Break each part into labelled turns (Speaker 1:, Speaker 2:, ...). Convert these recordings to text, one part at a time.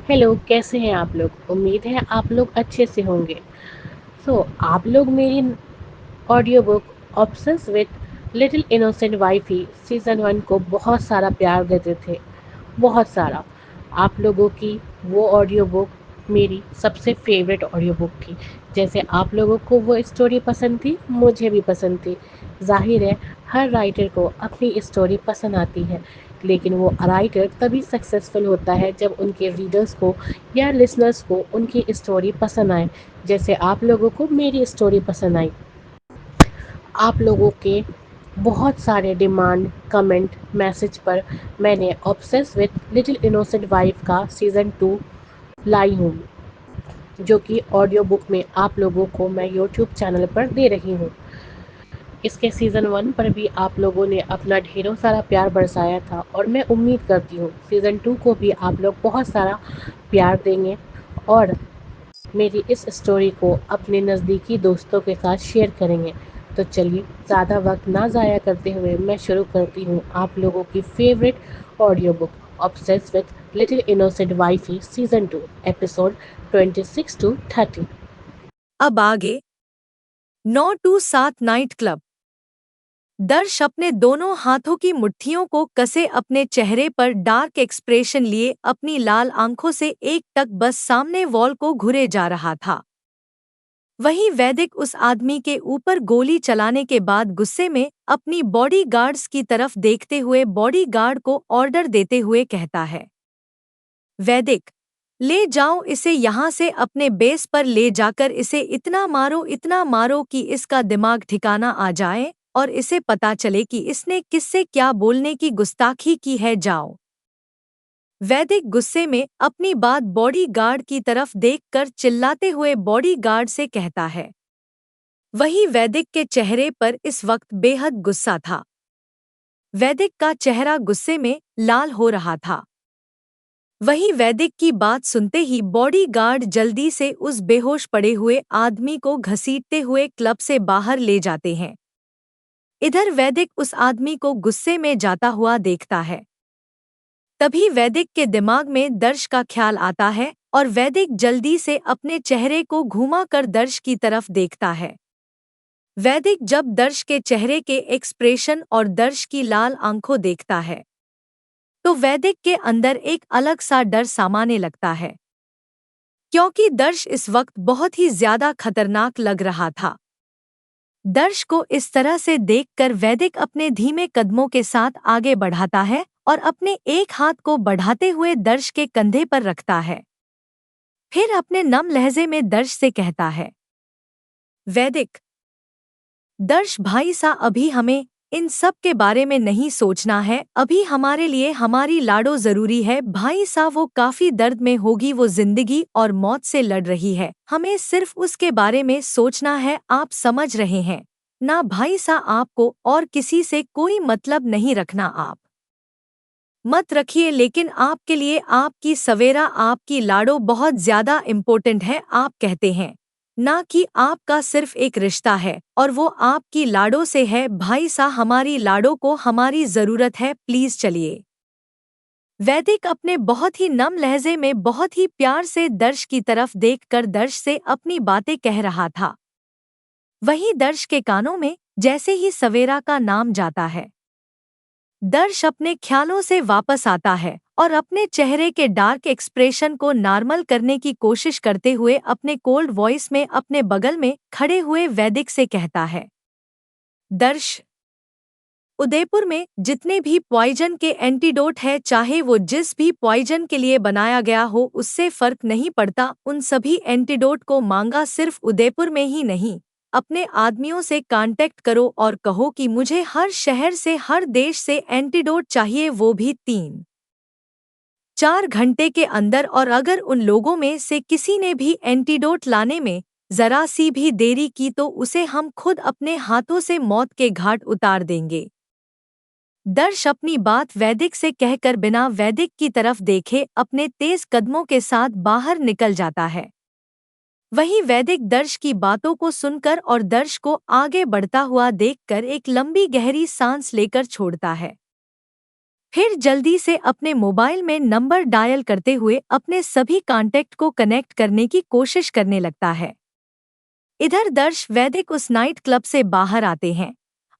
Speaker 1: Hello, कैसे हैं आप लोग? उम्मीद है आप लोग अच्छे से होंगे। आप लोग मेरी audio book obsessed with little innocent wifey season 1 को बहुत सारा प्यार देते थे, बहुत सारा। आप लोगों की वो ऑडियो बुक मेरी सबसे फेवरेट ऑडियो बुक थी। जैसे आप लोगों को वो स्टोरी पसंद थी, मुझे भी पसंद थी। ज़ाहिर है, हर राइटर को अपनी स्टोरी पसंद आती है, लेकिन वो राइटर तभी सक्सेसफुल होता है जब उनके रीडर्स को या लिसनर्स को उनकी स्टोरी पसंद आए। जैसे आप लोगों को मेरी स्टोरी पसंद आई। आप लोगों के बहुत सारे डिमांड, कमेंट, मैसेज पर मैंने obsess with little innocent wife का सीज़न 2 लाई हूँ, जो कि ऑडियो बुक में आप लोगों को मैं यूट्यूब चैनल पर दे रही हूँ। इसके सीज़न 1 पर भी आप लोगों ने अपना ढेरों सारा प्यार बरसाया था, और मैं उम्मीद करती हूँ सीज़न 2 को भी आप लोग बहुत सारा प्यार देंगे और मेरी इस स्टोरी को अपने नज़दीकी दोस्तों के साथ शेयर करेंगे। तो चलिए, ज़्यादा वक्त ना ज़ाया करते हुए मैं शुरू करती हूँ आप लोगों की favourite audiobook obsessed with little innocent wifey season 2 episode 26 to 30।
Speaker 2: अब आगे 9 टू 7 नाइट क्लब। दर्श अपने दोनों हाथों की मुट्ठियों को कसे अपने चेहरे पर डार्क एक्सप्रेशन लिए अपनी लाल आंखों से एक टक बस सामने वॉल को घुरे जा रहा था। वहीं वैदिक उस आदमी के ऊपर गोली चलाने के बाद गुस्से में अपनी बॉडीगार्ड्स की तरफ देखते हुए बॉडीगार्ड को ऑर्डर देते हुए कहता है, वैदिक, ले जाओ इसे यहाँ से, अपने बेस पर ले जाकर इसे इतना मारो कि इसका दिमाग ठिकाना आ जाए और इसे पता चले कि इसने किससे क्या बोलने की गुस्ताखी की है। जाओ। वैदिक गुस्से में अपनी बात बॉडीगार्ड की तरफ देखकर चिल्लाते हुए बॉडीगार्ड से कहता है। वही वैदिक के चेहरे पर इस वक्त बेहद गुस्सा था। वैदिक का चेहरा गुस्से में लाल हो रहा था। वहीं वैदिक की बात सुनते ही बॉडीगार्ड जल्दी से उस बेहोश पड़े हुए आदमी को घसीटते हुए क्लब से बाहर ले जाते हैं। इधर वैदिक उस आदमी को गुस्से में जाता हुआ देखता है। तभी वैदिक के दिमाग में दर्श का ख्याल आता है और वैदिक जल्दी से अपने चेहरे को घुमा कर दर्श की तरफ देखता है। वैदिक जब दर्श के चेहरे के एक्सप्रेशन और दर्श की लाल आंखों देखता है, तो वैदिक के अंदर एक अलग सा डर सामाने लगता है, क्योंकि दर्श इस वक्त बहुत ही ज्यादा खतरनाक लग रहा था। दर्श को इस तरह से देखकर वैदिक अपने धीमे कदमों के साथ आगे बढ़ाता है और अपने एक हाथ को बढ़ाते हुए दर्श के कंधे पर रखता है। फिर अपने नम लहजे में दर्श से कहता है, वैदिक, दर्श भाई सा, अभी हमें इन सब के बारे में नहीं सोचना है। अभी हमारे लिए हमारी लाडो जरूरी है। भाई सा, वो काफी दर्द में होगी, वो जिंदगी और मौत से लड़ रही है। हमें सिर्फ उसके बारे में सोचना है, आप समझ रहे हैं ना भाई सा? आपको और किसी से कोई मतलब नहीं रखना, आप मत रखिए, लेकिन आपके लिए आपकी सवेरा, आपकी लाडो बहुत ज्यादा इम्पोर्टेंट है। आप कहते हैं ना कि आपका सिर्फ एक रिश्ता है और वो आपकी लाडो से है। भाई सा, हमारी लाडो को हमारी जरूरत है, प्लीज चलिए। वैदिक अपने बहुत ही नम लहजे में बहुत ही प्यार से दर्श की तरफ देखकर दर्श से अपनी बातें कह रहा था। वहीं दर्श के कानों में जैसे ही सवेरा का नाम जाता है, दर्श अपने ख्यालों से वापस आता है और अपने चेहरे के डार्क एक्सप्रेशन को नॉर्मल करने की कोशिश करते हुए अपने कोल्ड वॉइस में अपने बगल में खड़े हुए वैदिक से कहता है, दर्श, उदयपुर में जितने भी पॉइजन के एंटीडोट है, चाहे वो जिस भी पॉइजन के लिए बनाया गया हो, उससे फर्क नहीं पड़ता। उन सभी एंटीडोट को मांगा सिर्फ उदयपुर में ही नहीं, अपने आदमियों से कांटेक्ट करो और कहो कि मुझे हर शहर से, हर देश से एंटीडोट चाहिए, वो भी 3-4 घंटे के अंदर। और अगर उन लोगों में से किसी ने भी एंटीडोट लाने में जरा सी भी देरी की तो उसे हम खुद अपने हाथों से मौत के घाट उतार देंगे। दर्श अपनी बात वैदिक से कहकर बिना वैदिक की तरफ देखे अपने तेज कदमों के साथ बाहर निकल जाता है। वहीं वैदिक दर्श की बातों को सुनकर और दर्श को आगे बढ़ता हुआ देखकर एक लंबी गहरी सांस लेकर छोड़ता है। फिर जल्दी से अपने मोबाइल में नंबर डायल करते हुए अपने सभी कॉन्टैक्ट को कनेक्ट करने की कोशिश करने लगता है। इधर दर्श वैदिक उस नाइट क्लब से बाहर आते हैं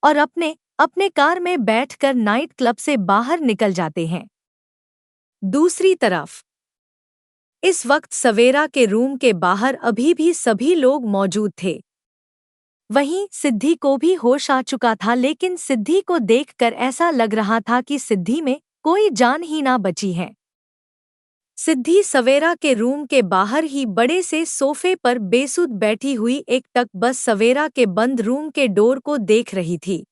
Speaker 2: और अपने अपने कार में बैठकर नाइट क्लब से बाहर निकल जाते हैं। दूसरी तरफ इस वक्त सवेरा के रूम के बाहर अभी भी सभी लोग मौजूद थे। वहीं सिद्धि को भी होश आ चुका था, लेकिन सिद्धि को देखकर ऐसा लग रहा था कि सिद्धि में कोई जान ही ना बची है। सिद्धि सवेरा के रूम के बाहर ही बड़े से सोफे पर बेसुध बैठी हुई एक टक बस सवेरा के बंद रूम के डोर को देख रही थी।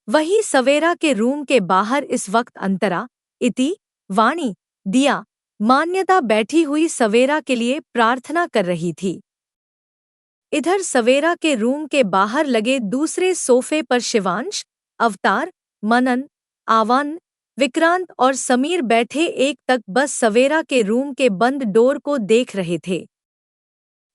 Speaker 2: वही सवेरा के रूम के बाहर इस वक्त अंतरा, इति, वाणी, दिया, मान्यता बैठी हुई सवेरा के लिए प्रार्थना कर रही थी। इधर सवेरा के रूम के बाहर लगे दूसरे सोफे पर शिवांश, अवतार, मनन, आवान, विक्रांत और समीर बैठे एक तक बस सवेरा के रूम के बंद डोर को देख रहे थे।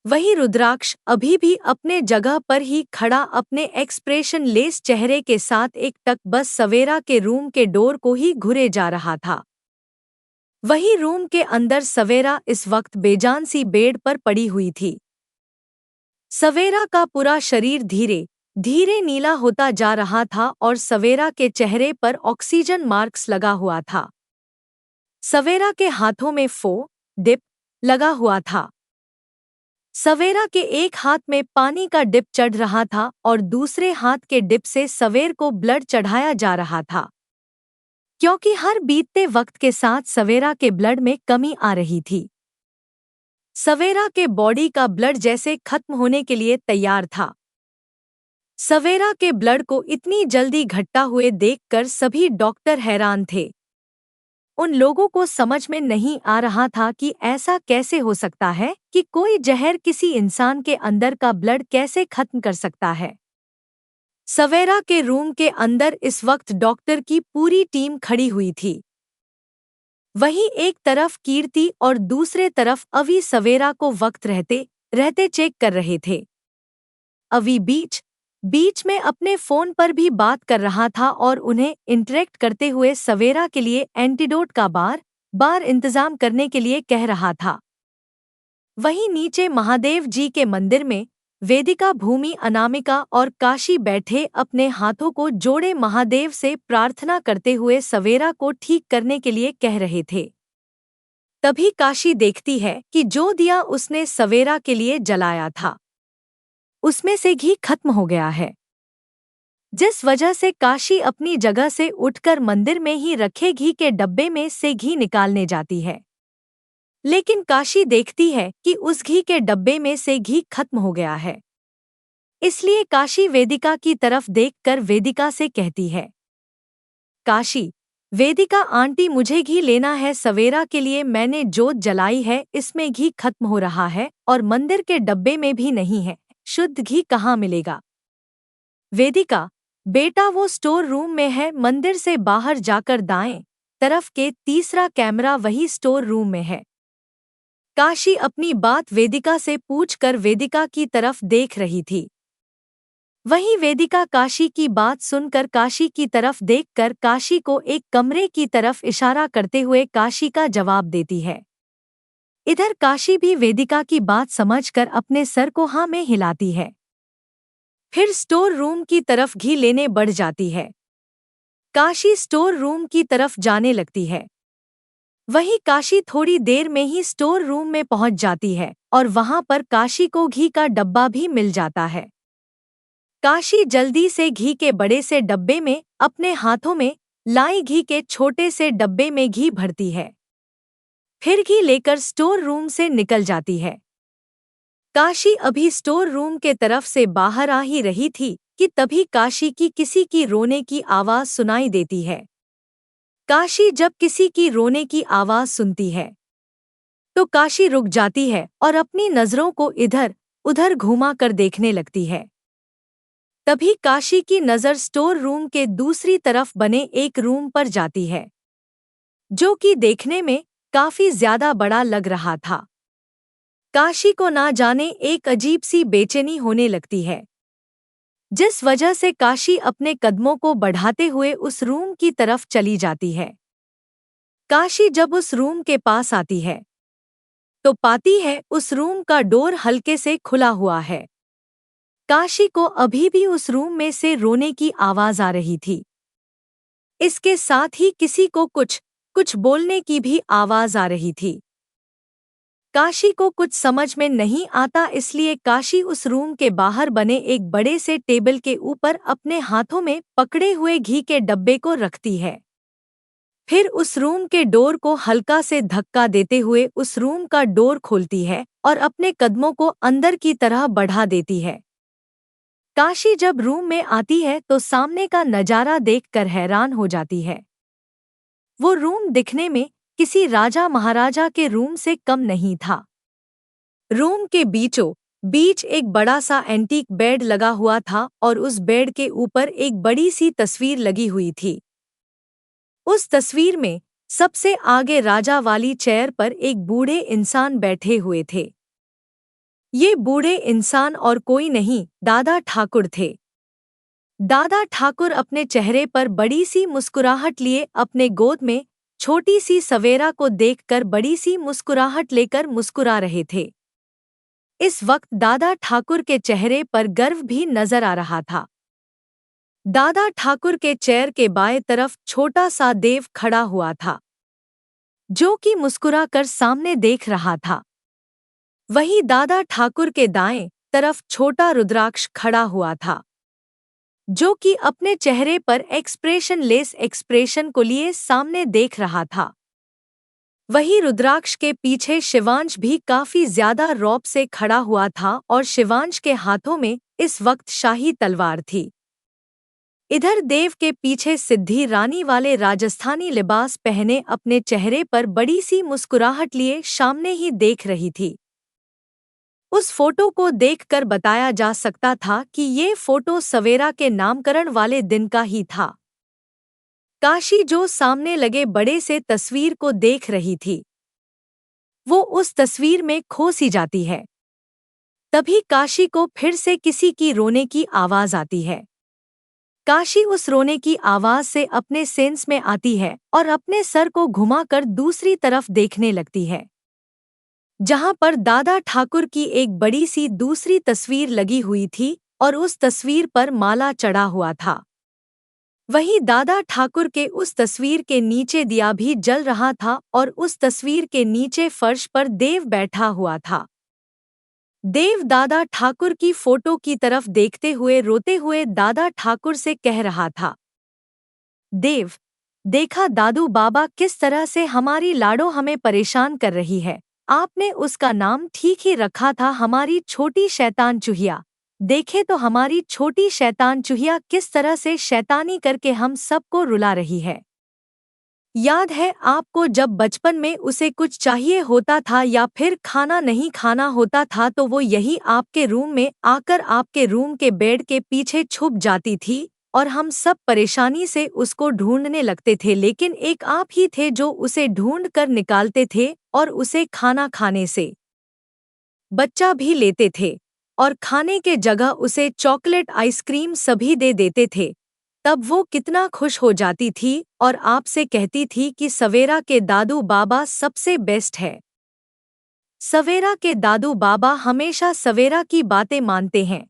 Speaker 2: वही रुद्राक्ष अभी भी अपने जगह पर ही खड़ा अपने एक्सप्रेशन लेस चेहरे के साथ एक टक बस सवेरा के रूम के डोर को ही घुरे जा रहा था। वही रूम के अंदर सवेरा इस वक्त बेजान सी बेड पर पड़ी हुई थी। सवेरा का पूरा शरीर धीरे धीरे नीला होता जा रहा था और सवेरा के चेहरे पर ऑक्सीजन मार्क्स लगा हुआ था। सवेरा के हाथों में डिप लगा हुआ था। सवेरा के एक हाथ में पानी का डिप चढ़ रहा था और दूसरे हाथ के डिप से सवेर को ब्लड चढ़ाया जा रहा था, क्योंकि हर बीतते वक्त के साथ सवेरा के ब्लड में कमी आ रही थी। सवेरा के बॉडी का ब्लड जैसे खत्म होने के लिए तैयार था। सवेरा के ब्लड को इतनी जल्दी घटता हुए देखकर सभी डॉक्टर हैरान थे। उन लोगों को समझ में नहीं आ रहा था कि ऐसा कैसे हो सकता है कि कोई जहर किसी इंसान के अंदर का ब्लड कैसे खत्म कर सकता है। सवेरा के रूम के अंदर इस वक्त डॉक्टर की पूरी टीम खड़ी हुई थी। वहीं एक तरफ कीर्ति और दूसरे तरफ अवी सवेरा को वक्त रहते रहते चेक कर रहे थे। अवी बीच में अपने फोन पर भी बात कर रहा था और उन्हें इंटरेक्ट करते हुए सवेरा के लिए एंटीडोट का बार बार इंतजाम करने के लिए कह रहा था। वहीं नीचे महादेव जी के मंदिर में वेदिका, भूमि, अनामिका और काशी बैठे अपने हाथों को जोड़े महादेव से प्रार्थना करते हुए सवेरा को ठीक करने के लिए कह रहे थे। तभी काशी देखती है कि जो दिया उसने सवेरा के लिए जलाया था उसमें से घी खत्म हो गया है, जिस वजह से काशी अपनी जगह से उठकर मंदिर में ही रखे घी के डब्बे में से घी निकालने जाती है। लेकिन काशी देखती है कि उस घी के डब्बे में से घी खत्म हो गया है। इसलिए काशी वेदिका की तरफ देखकर वेदिका से कहती है, काशी, वेदिका आंटी, मुझे घी लेना है, सवेरा के लिए मैंने जोत जलाई है, इसमें घी खत्म हो रहा है और मंदिर के डब्बे में भी नहीं है, शुद्ध घी कहाँ मिलेगा। वेदिका, बेटा वो स्टोर रूम में है, मंदिर से बाहर जाकर दाएं तरफ के तीसरा कैमरा वही स्टोर रूम में है। काशी अपनी बात वेदिका से पूछकर वेदिका की तरफ देख रही थी। वहीं वेदिका काशी की बात सुनकर काशी की तरफ देखकर काशी को एक कमरे की तरफ इशारा करते हुए काशी का जवाब देती है। इधर काशी भी वेदिका की बात समझकर अपने सर को हाँ में हिलाती है। फिर स्टोर रूम की तरफ घी लेने बढ़ जाती है। काशी स्टोर रूम की तरफ जाने लगती है। वहीं काशी थोड़ी देर में ही स्टोर रूम में पहुंच जाती है और वहां पर काशी को घी का डब्बा भी मिल जाता है। काशी जल्दी से घी के बड़े से डब्बे में अपने हाथों में लाई घी के छोटे से डब्बे में घी भरती है। फिर घी लेकर स्टोर रूम से निकल जाती है। काशी अभी स्टोर रूम के तरफ से बाहर आ ही रही थी कि तभी काशी की किसी की रोने की आवाज सुनाई देती है। काशी जब किसी की रोने की आवाज सुनती है तो काशी रुक जाती है और अपनी नजरों को इधर उधर घुमा कर देखने लगती है। तभी काशी की नजर स्टोर रूम के दूसरी तरफ बने एक रूम पर जाती है, जो कि देखने में काफी ज्यादा बड़ा लग रहा था। काशी को ना जाने एक अजीब सी बेचैनी होने लगती है। जिस वजह से काशी अपने कदमों को बढ़ाते हुए उस रूम की तरफ चली जाती है। काशी जब उस रूम के पास आती है तो पाती है उस रूम का डोर हल्के से खुला हुआ है। काशी को अभी भी उस रूम में से रोने की आवाज आ रही थी। इसके साथ ही किसी को कुछ कुछ बोलने की भी आवाज आ रही थी। काशी को कुछ समझ में नहीं आता, इसलिए काशी उस रूम के बाहर बने एक बड़े से टेबल के ऊपर अपने हाथों में पकड़े हुए घी के डब्बे को रखती है। फिर उस रूम के डोर को हल्का से धक्का देते हुए उस रूम का डोर खोलती है और अपने कदमों को अंदर की तरह बढ़ा देती है। काशी जब रूम में आती है तो सामने का नजारा देखकर हैरान हो जाती है। वो रूम दिखने में किसी राजा महाराजा के रूम से कम नहीं था। रूम के बीचों बीच एक बड़ा सा एंटीक बेड लगा हुआ था और उस बेड के ऊपर एक बड़ी सी तस्वीर लगी हुई थी। उस तस्वीर में सबसे आगे राजा वाली चेयर पर एक बूढ़े इंसान बैठे हुए थे। ये बूढ़े इंसान और कोई नहीं, दादा ठाकुर थे। दादा ठाकुर अपने चेहरे पर बड़ी सी मुस्कुराहट लिए अपने गोद में छोटी सी सवेरा को देखकर बड़ी सी मुस्कुराहट लेकर मुस्कुरा रहे थे। इस वक्त दादा ठाकुर के चेहरे पर गर्व भी नजर आ रहा था। दादा ठाकुर के चेयर के बाएं तरफ छोटा सा देव खड़ा हुआ था, जो कि मुस्कुराकर सामने देख रहा था। वहीं दादा ठाकुर के दाएं तरफ छोटा रुद्राक्ष खड़ा हुआ था, जो कि अपने चेहरे पर एक्सप्रेशनलेस एक्सप्रेशन को लिए सामने देख रहा था। वहीं रुद्राक्ष के पीछे शिवांश भी काफी ज्यादा रौब से खड़ा हुआ था और शिवांश के हाथों में इस वक्त शाही तलवार थी। इधर देव के पीछे सिद्धि रानी वाले राजस्थानी लिबास पहने अपने चेहरे पर बड़ी सी मुस्कुराहट लिए सामने ही देख रही थी। उस फोटो को देखकर बताया जा सकता था कि ये फोटो सवेरा के नामकरण वाले दिन का ही था। काशी जो सामने लगे बड़े से तस्वीर को देख रही थी, वो उस तस्वीर में खो सी जाती है। तभी काशी को फिर से किसी की रोने की आवाज आती है। काशी उस रोने की आवाज से अपने सेंस में आती है और अपने सर को घुमाकर दूसरी तरफ देखने लगती है, जहां पर दादा ठाकुर की एक बड़ी सी दूसरी तस्वीर लगी हुई थी और उस तस्वीर पर माला चढ़ा हुआ था। वहीं दादा ठाकुर के उस तस्वीर के नीचे दिया भी जल रहा था और उस तस्वीर के नीचे फर्श पर देव बैठा हुआ था। देव दादा ठाकुर की फोटो की तरफ देखते हुए रोते हुए दादा ठाकुर से कह रहा था, देव, देखा दादू बाबा किस तरह से हमारी लाडो हमें परेशान कर रही है। आपने उसका नाम ठीक ही रखा था, हमारी छोटी शैतान चूहिया। देखे तो हमारी छोटी शैतान चूहिया किस तरह से शैतानी करके हम सबको रुला रही है। याद है आपको जब बचपन में उसे कुछ चाहिए होता था या फिर खाना नहीं खाना होता था तो वो यही आपके रूम में आकर आपके रूम के बेड के पीछे छुप जाती थी और हम सब परेशानी से उसको ढूंढने लगते थे, लेकिन एक आप ही थे जो उसे ढूंढ कर निकालते थे और उसे खाना खाने से बच्चा भी लेते थे और खाने के जगह उसे चॉकलेट आइसक्रीम सभी दे देते थे। तब वो कितना खुश हो जाती थी और आपसे कहती थी कि सवेरा के दादू बाबा सबसे बेस्ट है। सवेरा के दादू बाबा हमेशा सवेरा की बातें मानते हैं,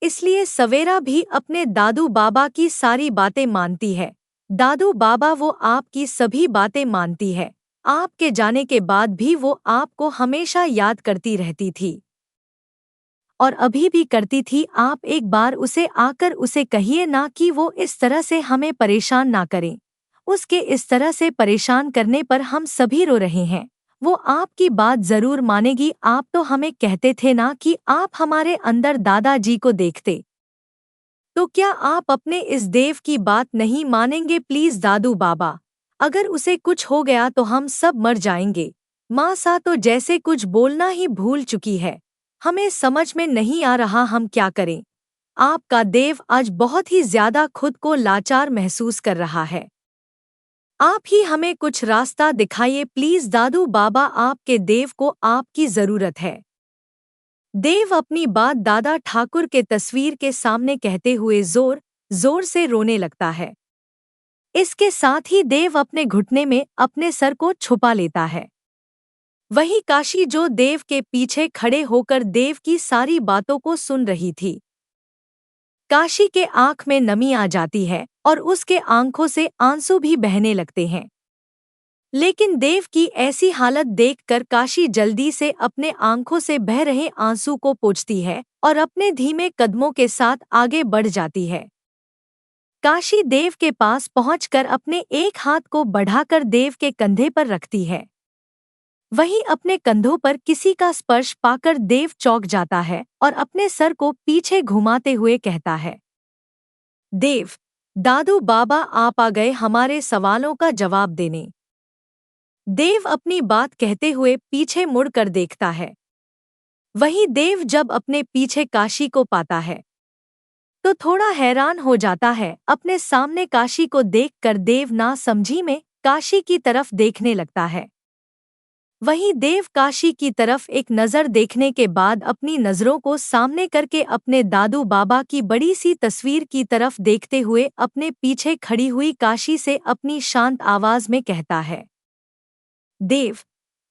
Speaker 2: इसलिए सवेरा भी अपने दादू बाबा की सारी बातें मानती है। दादू बाबा वो आपकी सभी बातें मानती है। आपके जाने के बाद भी वो आपको हमेशा याद करती रहती थी और अभी भी करती थी। आप एक बार उसे आकर उसे कहिए ना कि वो इस तरह से हमें परेशान ना करें। उसके इस तरह से परेशान करने पर हम सभी रो रहे हैं। वो आपकी बात जरूर मानेगी। आप तो हमें कहते थे ना कि आप हमारे अंदर दादाजी को देखते, तो क्या आप अपने इस देव की बात नहीं मानेंगे? प्लीज दादू बाबा, अगर उसे कुछ हो गया तो हम सब मर जाएंगे। माँ सा तो जैसे कुछ बोलना ही भूल चुकी है। हमें समझ में नहीं आ रहा हम क्या करें। आपका देव आज बहुत ही ज्यादा खुद को लाचार महसूस कर रहा है। आप ही हमें कुछ रास्ता दिखाइए प्लीज दादू बाबा, आपके देव को आपकी जरूरत है। देव अपनी बात दादा ठाकुर के तस्वीर के सामने कहते हुए जोर जोर से रोने लगता है। इसके साथ ही देव अपने घुटने में अपने सर को छुपा लेता है। वही काशी जो देव के पीछे खड़े होकर देव की सारी बातों को सुन रही थी। काशी के आंख में नमी आ जाती है और उसके आंखों से आंसू भी बहने लगते हैं। लेकिन देव की ऐसी हालत देखकर काशी जल्दी से अपने आंखों से बह रहे आंसू को पोंछती है और अपने धीमे कदमों के साथ आगे बढ़ जाती है। काशी देव के पास पहुंचकर अपने एक हाथ को बढ़ाकर देव के कंधे पर रखती है। वहीं अपने कंधों पर किसी का स्पर्श पाकर देव चौंक जाता है और अपने सर को पीछे घुमाते हुए कहता है, देव, दादू बाबा आप आ गए हमारे सवालों का जवाब देने। देव अपनी बात कहते हुए पीछे मुड़कर देखता है। वहीं देव जब अपने पीछे काशी को पाता है तो थोड़ा हैरान हो जाता है। अपने सामने काशी को देखकर देव ना समझी में काशी की तरफ देखने लगता है। वहीं देव काशी की तरफ एक नज़र देखने के बाद अपनी नज़रों को सामने करके अपने दादू बाबा की बड़ी सी तस्वीर की तरफ देखते हुए अपने पीछे खड़ी हुई काशी से अपनी शांत आवाज में कहता है, देव,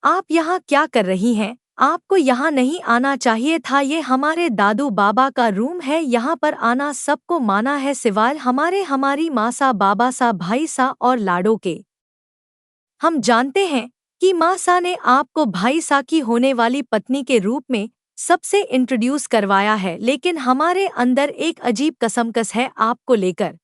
Speaker 2: आप यहाँ क्या कर रही हैं? आपको यहाँ नहीं आना चाहिए था। ये हमारे दादू बाबा का रूम है। यहाँ पर आना सबको माना है सिवाय हमारी माँ सा, बाबा सा, भाई सा और लाडो के। हम जानते हैं कि माँ सा ने आपको भाई सा की होने वाली पत्नी के रूप में सबसे इंट्रोड्यूस करवाया है, लेकिन हमारे अंदर एक अजीब कसमकस है आपको लेकर।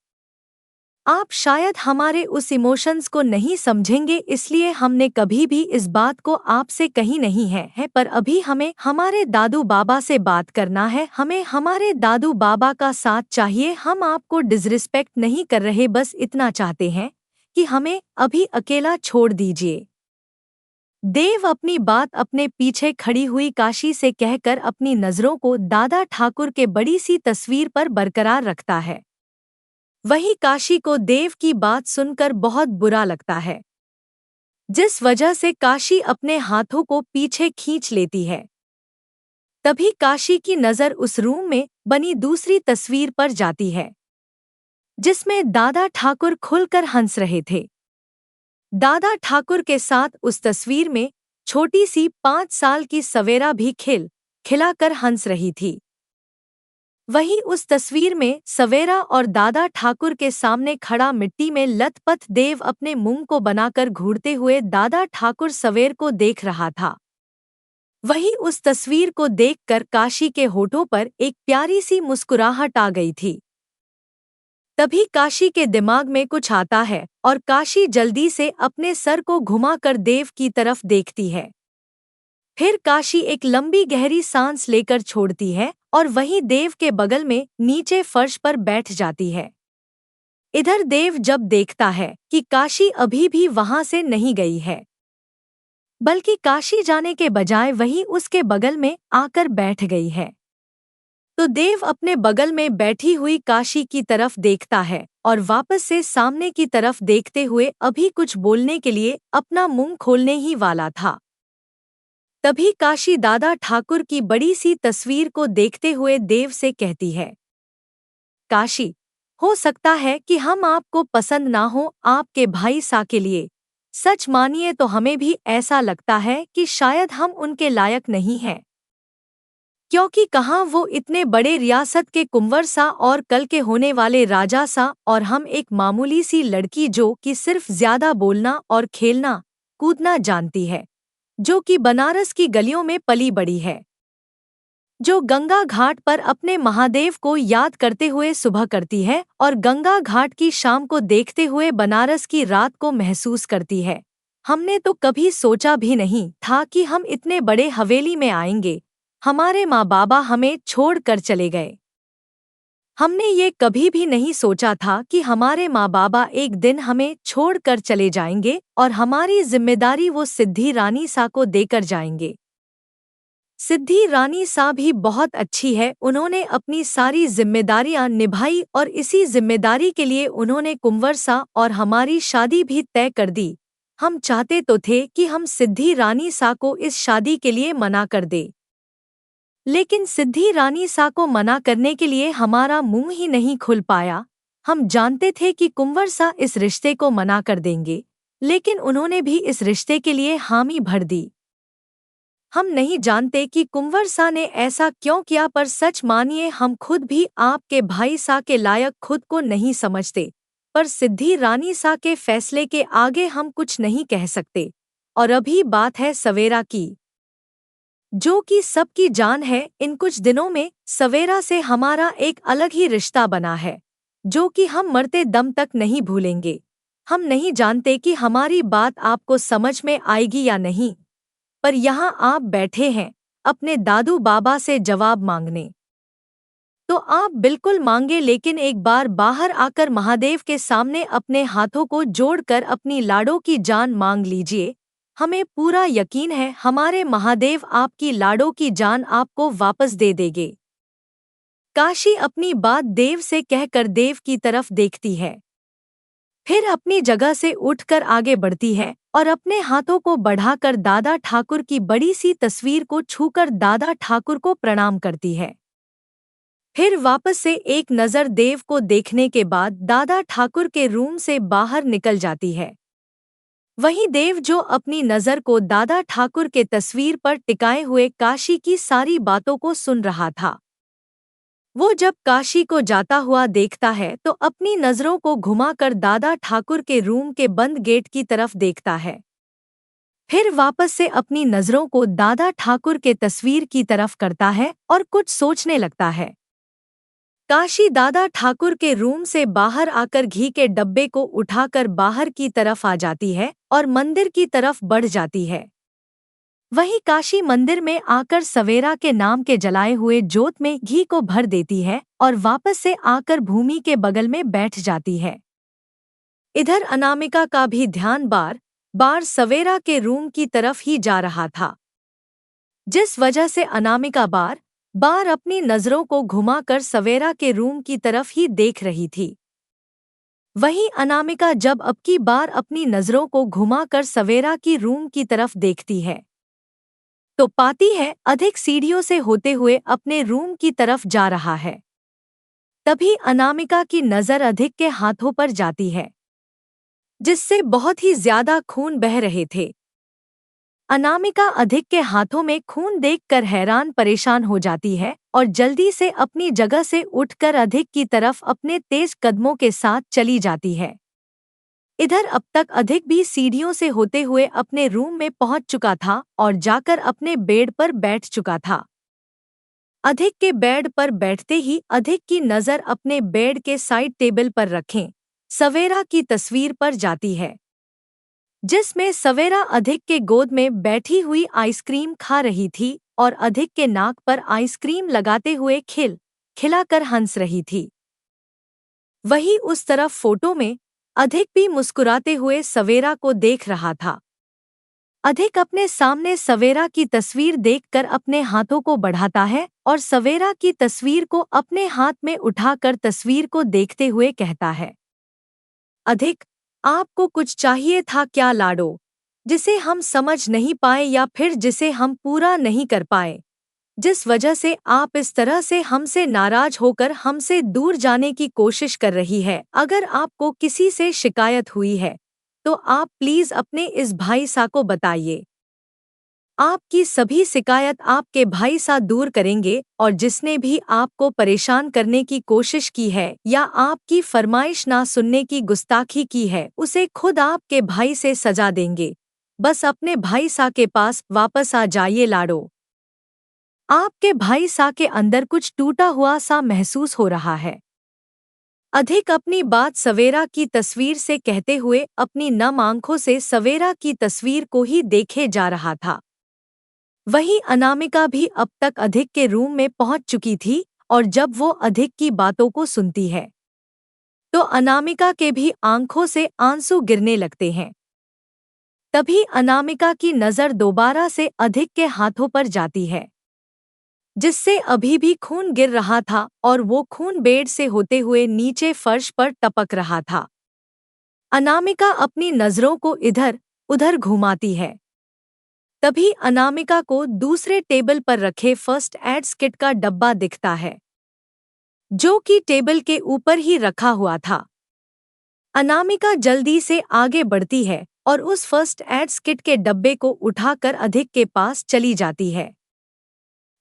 Speaker 2: आप शायद हमारे उस इमोशंस को नहीं समझेंगे, इसलिए हमने कभी भी इस बात को आपसे कही नहीं है, पर अभी हमें हमारे दादू बाबा से बात करना है। हमें हमारे दादू बाबा का साथ चाहिए। हम आपको डिसरिस्पेक्ट नहीं कर रहे, बस इतना चाहते हैं कि हमें अभी अकेला छोड़ दीजिए। देव अपनी बात अपने पीछे खड़ी हुई काशी से कहकर अपनी नज़रों को दादा ठाकुर के बड़ी सी तस्वीर पर बरकरार रखता है। वही काशी को देव की बात सुनकर बहुत बुरा लगता है, जिस वजह से काशी अपने हाथों को पीछे खींच लेती है। तभी काशी की नज़र उस रूम में बनी दूसरी तस्वीर पर जाती है, जिसमें दादा ठाकुर खुलकर हंस रहे थे। दादा ठाकुर के साथ उस तस्वीर में छोटी सी 5 साल की सवेरा भी खिलाकर हंस रही थी। वहीं उस तस्वीर में सवेरा और दादा ठाकुर के सामने खड़ा मिट्टी में लथपथ देव अपने मुंह को बनाकर घूरते हुए दादा ठाकुर सवेर को देख रहा था। वहीं उस तस्वीर को देखकर काशी के होठों पर एक प्यारी सी मुस्कुराहट आ गई थी। तभी काशी के दिमाग में कुछ आता है और काशी जल्दी से अपने सर को घुमाकर देव की तरफ देखती है। फिर काशी एक लंबी गहरी सांस लेकर छोड़ती है और वहीं देव के बगल में नीचे फर्श पर बैठ जाती है। इधर देव जब देखता है कि काशी अभी भी वहां से नहीं गई है, बल्कि काशी जाने के बजाय वही उसके बगल में आकर बैठ गई है, तो देव अपने बगल में बैठी हुई काशी की तरफ देखता है और वापस से सामने की तरफ देखते हुए अभी कुछ बोलने के लिए अपना मुंह खोलने ही वाला था। तभी काशी दादा ठाकुर की बड़ी सी तस्वीर को देखते हुए देव से कहती है, काशी, हो सकता है कि हम आपको पसंद ना हो आपके भाई सा के लिए। सच मानिए तो हमें भी ऐसा लगता है कि शायद हम उनके लायक नहीं हैं, क्योंकि कहाँ वो इतने बड़े रियासत के कुंवर सा और कल के होने वाले राजा सा, और हम एक मामूली सी लड़की जो कि सिर्फ ज्यादा बोलना और खेलना कूदना जानती है, जो कि बनारस की गलियों में पली बड़ी है, जो गंगा घाट पर अपने महादेव को याद करते हुए सुबह करती है और गंगा घाट की शाम को देखते हुए बनारस की रात को महसूस करती है। हमने तो कभी सोचा भी नहीं था कि हम इतने बड़े हवेली में आएंगे। हमारे माँ बाबा हमें छोड़ कर चले गए। हमने ये कभी भी नहीं सोचा था कि हमारे माँ बाबा एक दिन हमें छोड़ कर चले जाएंगे और हमारी जिम्मेदारी वो सिद्धि रानी सा को देकर जाएंगे। सिद्धि रानी सा भी बहुत अच्छी है, उन्होंने अपनी सारी जिम्मेदारियां निभाई और इसी जिम्मेदारी के लिए उन्होंने कुंवर सा और हमारी शादी भी तय कर दी। हम चाहते तो थे कि हम सिद्धि रानी सा को इस शादी के लिए मना कर दे, लेकिन सिद्धि रानी सा को मना करने के लिए हमारा मुंह ही नहीं खुल पाया। हम जानते थे कि कुंवर सा इस रिश्ते को मना कर देंगे, लेकिन उन्होंने भी इस रिश्ते के लिए हामी भर दी। हम नहीं जानते कि कुंवर सा ने ऐसा क्यों किया, पर सच मानिए हम खुद भी आपके भाई सा के लायक खुद को नहीं समझते। पर सिद्धि रानी सा के फैसले के आगे हम कुछ नहीं कह सकते। और अभी बात है सवेरा की, जो कि सबकी जान है। इन कुछ दिनों में सवेरा से हमारा एक अलग ही रिश्ता बना है, जो कि हम मरते दम तक नहीं भूलेंगे। हम नहीं जानते कि हमारी बात आपको समझ में आएगी या नहीं, पर यहाँ आप बैठे हैं अपने दादू बाबा से जवाब मांगने। तो आप बिल्कुल मांगे, लेकिन एक बार बाहर आकर महादेव के सामने अपने हाथों को जोड़कर अपनी लाडो की जान मांग लीजिए। हमें पूरा यकीन है हमारे महादेव आपकी लाडो की जान आपको वापस दे देंगे। काशी अपनी बात देव से कहकर देव की तरफ देखती है, फिर अपनी जगह से उठकर आगे बढ़ती है और अपने हाथों को बढ़ाकर दादा ठाकुर की बड़ी सी तस्वीर को छूकर दादा ठाकुर को प्रणाम करती है। फिर वापस से एक नज़र देव को देखने के बाद दादा ठाकुर के रूम से बाहर निकल जाती है। वहीं देव, जो अपनी नज़र को दादा ठाकुर के तस्वीर पर टिकाए हुए काशी की सारी बातों को सुन रहा था, वो जब काशी को जाता हुआ देखता है तो अपनी नज़रों को घुमाकर दादा ठाकुर के रूम के बंद गेट की तरफ देखता है। फिर वापस से अपनी नज़रों को दादा ठाकुर के तस्वीर की तरफ करता है और कुछ सोचने लगता है। काशी दादा ठाकुर के रूम से बाहर आकर घी के डब्बे को उठाकर बाहर की तरफ आ जाती है और मंदिर की तरफ बढ़ जाती है। वहीं काशी मंदिर में आकर सवेरा के नाम के जलाए हुए जोत में घी को भर देती है और वापस से आकर भूमि के बगल में बैठ जाती है। इधर अनामिका का भी ध्यान बार बार सवेरा के रूम की तरफ ही जा रहा था, जिस वजह से अनामिका बार बार अपनी नज़रों को घुमाकर सवेरा के रूम की तरफ ही देख रही थी। वहीं अनामिका जब अब की बार अपनी नज़रों को घुमाकर सवेरा की रूम की तरफ देखती है, तो पाती है अधिक सीढ़ियों से होते हुए अपने रूम की तरफ जा रहा है। तभी अनामिका की नज़र अधिक के हाथों पर जाती है, जिससे बहुत ही ज्यादा खून बह रहे थे। अनामिका अधिक के हाथों में खून देखकर हैरान परेशान हो जाती है और जल्दी से अपनी जगह से उठकर अधिक की तरफ अपने तेज कदमों के साथ चली जाती है। इधर अब तक अधिक भी सीढ़ियों से होते हुए अपने रूम में पहुंच चुका था और जाकर अपने बेड पर बैठ चुका था। अधिक के बेड पर बैठते ही अधिक की नज़र अपने बेड के साइड टेबल पर रखें सवेरा की तस्वीर पर जाती है, जिसमें सवेरा अधिक के गोद में बैठी हुई आइसक्रीम खा रही थी और अधिक के नाक पर आइसक्रीम लगाते हुए खिलाकर हंस रही थी। वहीं उस तरफ फोटो में अधिक भी मुस्कुराते हुए सवेरा को देख रहा था। अधिक अपने सामने सवेरा की तस्वीर देखकर अपने हाथों को बढ़ाता है और सवेरा की तस्वीर को अपने हाथ में उठाकर तस्वीर को देखते हुए कहता है, अधिक, आपको कुछ चाहिए था क्या लाडो, जिसे हम समझ नहीं पाए या फिर जिसे हम पूरा नहीं कर पाए, जिस वजह से आप इस तरह से हमसे नाराज होकर हमसे दूर जाने की कोशिश कर रही है। अगर आपको किसी से शिकायत हुई है तो आप प्लीज अपने इस भाई सा को बताइए। आपकी सभी शिकायत आपके भाई सा दूर करेंगे और जिसने भी आपको परेशान करने की कोशिश की है या आपकी फरमाइश ना सुनने की गुस्ताखी की है, उसे खुद आपके भाई से सजा देंगे। बस अपने भाई सा के पास वापस आ जाइए लाडो। आपके भाई सा के अंदर कुछ टूटा हुआ सा महसूस हो रहा है। अधिक अपनी बात सवेरा की तस्वीर से कहते हुए अपनी नम आंखों से सवेरा की तस्वीर को ही देखे जा रहा था। वहीं अनामिका भी अब तक अधिक के रूम में पहुंच चुकी थी और जब वो अधिक की बातों को सुनती है तो अनामिका के भी आंखों से आंसू गिरने लगते हैं। तभी अनामिका की नज़र दोबारा से अधिक के हाथों पर जाती है, जिससे अभी भी खून गिर रहा था और वो खून बेड से होते हुए नीचे फर्श पर टपक रहा था। अनामिका अपनी नज़रों को इधर उधर घुमाती है। तभी अनामिका को दूसरे टेबल पर रखे फर्स्ट एड्स किट का डब्बा दिखता है, जो कि टेबल के ऊपर ही रखा हुआ था। अनामिका जल्दी से आगे बढ़ती है और उस फर्स्ट एड्स किट के डब्बे को उठाकर अधिक के पास चली जाती है।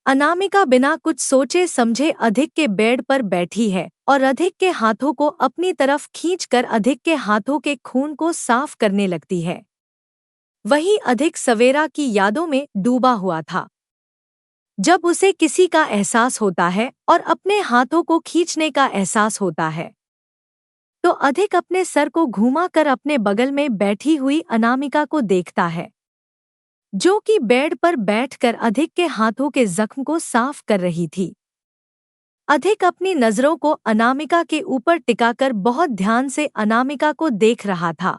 Speaker 2: अनामिका बिना कुछ सोचे समझे अधिक के बेड पर बैठी है और अधिक के हाथों को अपनी तरफ खींचकर अधिक के हाथों के खून को साफ करने लगती है। वही अधिक सवेरा की यादों में डूबा हुआ था। जब उसे किसी का एहसास होता है और अपने हाथों को खींचने का एहसास होता है, तो अधिक अपने सर को घुमाकर अपने बगल में बैठी हुई अनामिका को देखता है, जो कि बेड पर बैठकर अधिक के हाथों के जख्म को साफ कर रही थी। अधिक अपनी नजरों को अनामिका के ऊपर टिकाकर बहुत ध्यान से अनामिका को देख रहा था।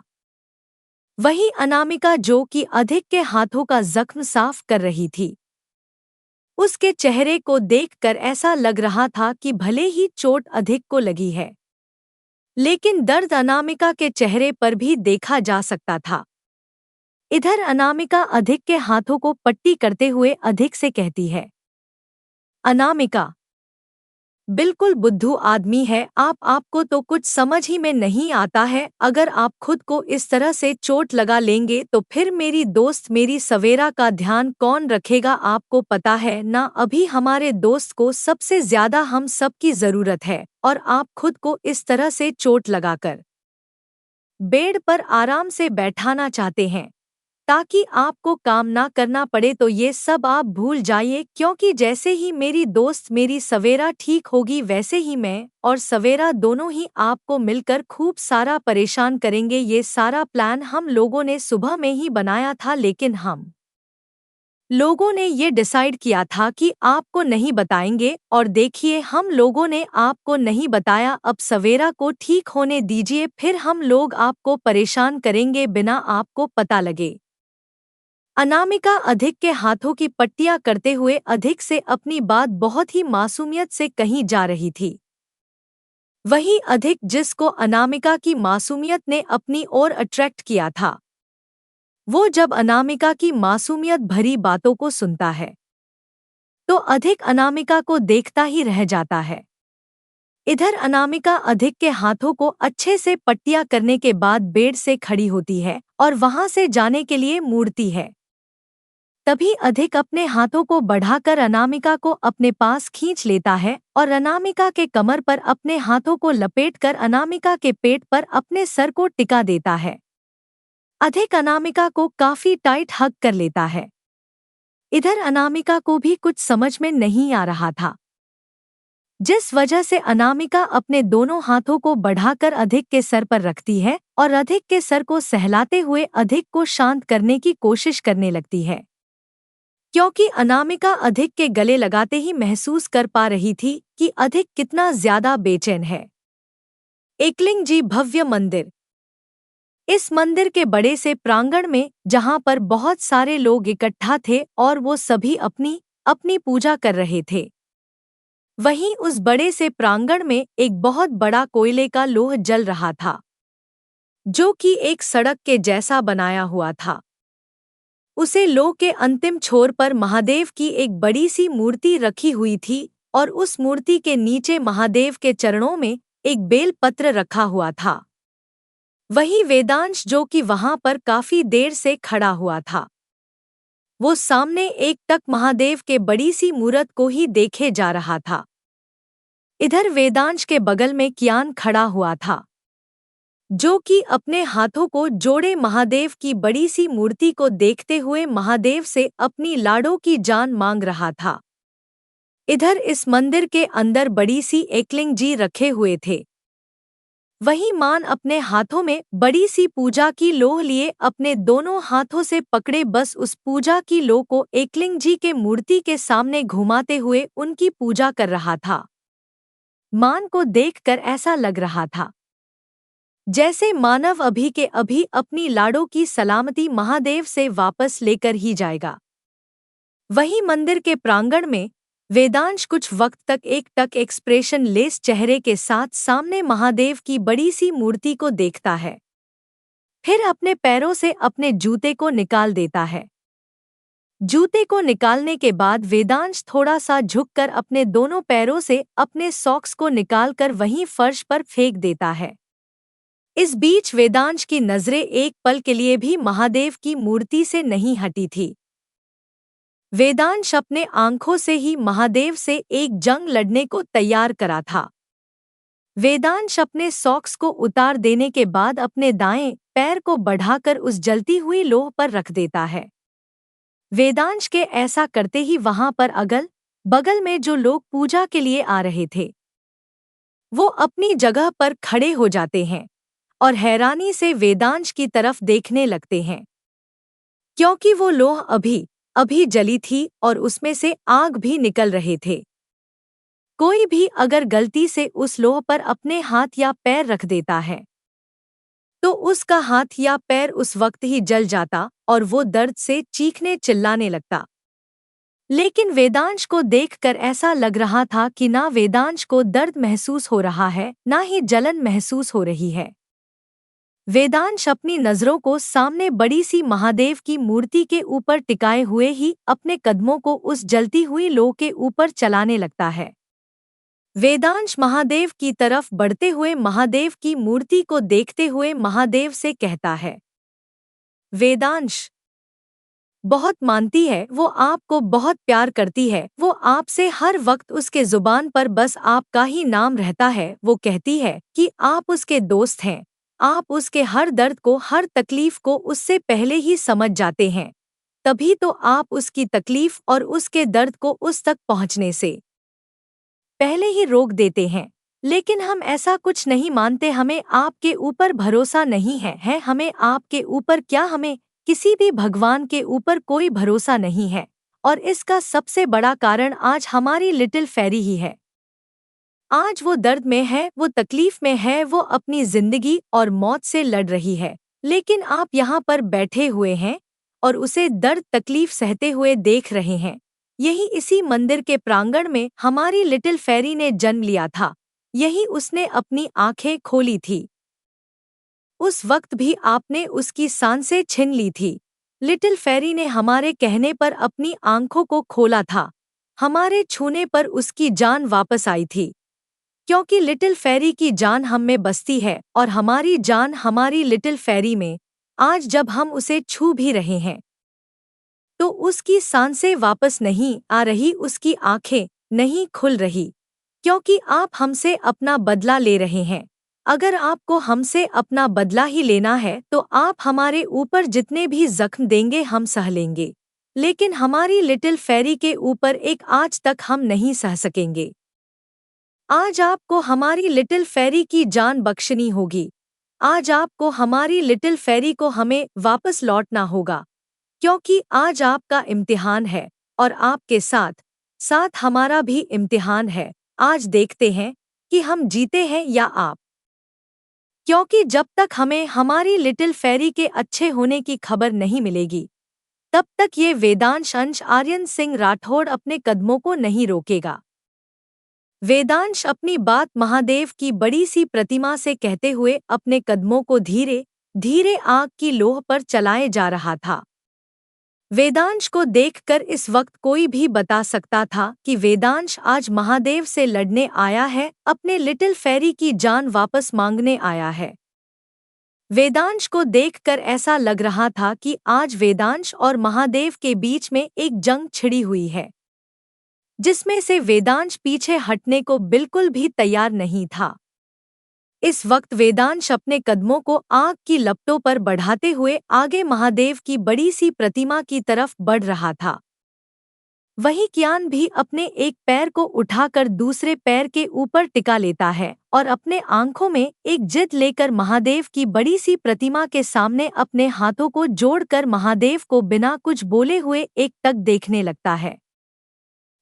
Speaker 2: वही अनामिका जो कि अधिक के हाथों का जख्म साफ कर रही थी। उसके चेहरे को देखकर ऐसा लग रहा था कि भले ही चोट अधिक को लगी है, लेकिन दर्द अनामिका के चेहरे पर भी देखा जा सकता था। इधर अनामिका अधिक के हाथों को पट्टी करते हुए अधिक से कहती है, अनामिका, बिल्कुल बुद्धू आदमी है आपको तो कुछ समझ ही में नहीं आता है। अगर आप खुद को इस तरह से चोट लगा लेंगे तो फिर मेरी दोस्त मेरी सवेरा का ध्यान कौन रखेगा? आपको पता है ना, अभी हमारे दोस्त को सबसे ज्यादा हम सब की जरूरत है और आप खुद को इस तरह से चोट लगाकर बेड पर आराम से बैठाना चाहते हैं ताकि आपको काम ना करना पड़े। तो ये सब आप भूल जाइए, क्योंकि जैसे ही मेरी दोस्त मेरी सवेरा ठीक होगी वैसे ही मैं और सवेरा दोनों ही आपको मिलकर खूब सारा परेशान करेंगे। ये सारा प्लान हम लोगों ने सुबह में ही बनाया था, लेकिन हम लोगों ने ये डिसाइड किया था कि आपको नहीं बताएंगे और देखिए हम लोगों ने आपको नहीं बताया। अब सवेरा को ठीक होने दीजिए, फिर हम लोग आपको परेशान करेंगे बिना आपको पता लगे। अनामिका अधिक के हाथों की पट्टियां करते हुए अधिक से अपनी बात बहुत ही मासूमियत से कही जा रही थी। वही अधिक जिसको अनामिका की मासूमियत ने अपनी ओर अट्रैक्ट किया था, वो जब अनामिका की मासूमियत भरी बातों को सुनता है तो अधिक अनामिका को देखता ही रह जाता है। इधर अनामिका अधिक के हाथों को अच्छे से पट्टियां करने के बाद बेड से खड़ी होती है और वहां से जाने के लिए मुड़ती है। तभी अधिक अपने हाथों को बढ़ाकर अनामिका को अपने पास खींच लेता है और अनामिका के कमर पर अपने हाथों को लपेटकर अनामिका के पेट पर अपने सर को टिका देता है। अधिक अनामिका को काफी टाइट हग कर लेता है। इधर अनामिका को भी कुछ समझ में नहीं आ रहा था, जिस वजह से अनामिका अपने दोनों हाथों को बढ़ाकर अधिक के सर पर रखती है और अधिक के सर को सहलाते हुए अधिक को शांत करने की कोशिश करने लगती है, क्योंकि अनामिका अधिक के गले लगाते ही महसूस कर पा रही थी कि अधिक कितना ज्यादा बेचैन है। एकलिंग जी भव्य मंदिर। इस मंदिर के बड़े से प्रांगण में जहां पर बहुत सारे लोग इकट्ठा थे और वो सभी अपनी अपनी पूजा कर रहे थे, वहीं उस बड़े से प्रांगण में एक बहुत बड़ा कोयले का लोह जल रहा था, जो कि एक सड़क के जैसा बनाया हुआ था। उसे लोह के अंतिम छोर पर महादेव की एक बड़ी सी मूर्ति रखी हुई थी और उस मूर्ति के नीचे महादेव के चरणों में एक बेल पत्र रखा हुआ था। वही वेदांश जो कि वहां पर काफी देर से खड़ा हुआ था, वो सामने एक टक महादेव के बड़ी सी मूरत को ही देखे जा रहा था। इधर वेदांश के बगल में कियान खड़ा हुआ था, जो कि अपने हाथों को जोड़े महादेव की बड़ी सी मूर्ति को देखते हुए महादेव से अपनी लाड़ों की जान मांग रहा था। इधर इस मंदिर के अंदर बड़ी सी एकलिंग जी रखे हुए थे। वहीं मान अपने हाथों में बड़ी सी पूजा की लोह लिए अपने दोनों हाथों से पकड़े बस उस पूजा की लोह को एकलिंग जी के मूर्ति के सामने घुमाते हुए उनकी पूजा कर रहा था। मान को देखकर ऐसा लग रहा था जैसे मानव अभी के अभी अपनी लाड़ों की सलामती महादेव से वापस लेकर ही जाएगा। वहीं मंदिर के प्रांगण में वेदांश कुछ वक्त तक एक टक एक्सप्रेशन लेस चेहरे के साथ सामने महादेव की बड़ी सी मूर्ति को देखता है, फिर अपने पैरों से अपने जूते को निकाल देता है जूते को निकालने के बाद वेदांश थोड़ा सा झुककर अपने दोनों पैरों से अपने सॉक्स को निकालकर वहीं फर्श पर फेंक देता है। इस बीच वेदांश की नजरें एक पल के लिए भी महादेव की मूर्ति से नहीं हटी थी। वेदांश अपने आंखों से ही महादेव से एक जंग लड़ने को तैयार करा था। वेदांश अपने सॉक्स को उतार देने के बाद अपने दाएं पैर को बढ़ाकर उस जलती हुई लोह पर रख देता है। वेदांश के ऐसा करते ही वहां पर अगल बगल में जो लोग पूजा के लिए आ रहे थे वो अपनी जगह पर खड़े हो जाते हैं और हैरानी से वेदांश की तरफ देखने लगते हैं, क्योंकि वो लोह अभी अभी जली थी और उसमें से आग भी निकल रहे थे। कोई भी अगर गलती से उस लोह पर अपने हाथ या पैर रख देता है तो उसका हाथ या पैर उस वक्त ही जल जाता और वो दर्द से चीखने चिल्लाने लगता। लेकिन वेदांश को देखकर ऐसा लग रहा था कि ना वेदांश को दर्द महसूस हो रहा है ना ही जलन महसूस हो रही है। वेदांश अपनी नजरों को सामने बड़ी सी महादेव की मूर्ति के ऊपर टिकाए हुए ही अपने कदमों को उस जलती हुई लोह के ऊपर चलाने लगता है। वेदांश महादेव की तरफ बढ़ते हुए महादेव की मूर्ति को देखते हुए महादेव से कहता है, वेदांश बहुत मानती है, वो आपको बहुत प्यार करती है, वो आपसे हर वक्त उसके जुबान पर बस आपका ही नाम रहता है। वो कहती है कि आप उसके दोस्त हैं, आप उसके हर दर्द को हर तकलीफ को उससे पहले ही समझ जाते हैं, तभी तो आप उसकी तकलीफ और उसके दर्द को उस तक पहुंचने से पहले ही रोक देते हैं। लेकिन हम ऐसा कुछ नहीं मानते, हमें आपके ऊपर भरोसा नहीं है हमें आपके ऊपर क्या, हमें किसी भी भगवान के ऊपर कोई भरोसा नहीं है। और इसका सबसे बड़ा कारण आज हमारी लिटिल फेरी ही है। आज वो दर्द में है, वो तकलीफ में है, वो अपनी जिंदगी और मौत से लड़ रही है, लेकिन आप यहाँ पर बैठे हुए हैं और उसे दर्द तकलीफ सहते हुए देख रहे हैं। यही इसी मंदिर के प्रांगण में हमारी लिटिल फेरी ने जन्म लिया था, यही उसने अपनी आंखें खोली थी। उस वक्त भी आपने उसकी सांसें छीन ली थी। लिटिल फेरी ने हमारे कहने पर अपनी आंखों को खोला था, हमारे छूने पर उसकी जान वापस आई थी, क्योंकि लिटिल फेरी की जान हम में बसती है और हमारी जान हमारी लिटिल फेरी में। आज जब हम उसे छू भी रहे हैं तो उसकी सांसें वापस नहीं आ रही, उसकी आंखें नहीं खुल रही, क्योंकि आप हमसे अपना बदला ले रहे हैं। अगर आपको हमसे अपना बदला ही लेना है तो आप हमारे ऊपर जितने भी जख्म देंगे हम सह लेंगे, लेकिन हमारी लिटिल फेरी के ऊपर एक आज तक हम नहीं सह सकेंगे। आज आपको हमारी लिटिल फेरी की जान बख्शनी होगी। आज आपको हमारी लिटिल फेरी को हमें वापस लौटना होगा, क्योंकि आज आपका इम्तिहान है और आपके साथ साथ हमारा भी इम्तिहान है। आज देखते हैं कि हम जीते हैं या आप, क्योंकि जब तक हमें हमारी लिटिल फेरी के अच्छे होने की खबर नहीं मिलेगी तब तक ये वेदांश अंश आर्यन सिंह राठौड़ अपने कदमों को नहीं रोकेगा। वेदांश अपनी बात महादेव की बड़ी सी प्रतिमा से कहते हुए अपने कदमों को धीरे धीरे आग की लोह पर चलाए जा रहा था। वेदांश को देखकर इस वक्त कोई भी बता सकता था कि वेदांश आज महादेव से लड़ने आया है, अपने लिटिल फेरी की जान वापस मांगने आया है। वेदांश को देखकर ऐसा लग रहा था कि आज वेदांश और महादेव के बीच में एक जंग छिड़ी हुई है, जिसमें से वेदांश पीछे हटने को बिल्कुल भी तैयार नहीं था। इस वक्त वेदांश अपने कदमों को आग की लपटों पर बढ़ाते हुए आगे महादेव की बड़ी सी प्रतिमा की तरफ बढ़ रहा था। वहीं कियान भी अपने एक पैर को उठाकर दूसरे पैर के ऊपर टिका लेता है और अपने आंखों में एक जिद लेकर महादेव की बड़ी सी प्रतिमा के सामने अपने हाथों को जोड़कर महादेव को बिना कुछ बोले हुए एक टक देखने लगता है।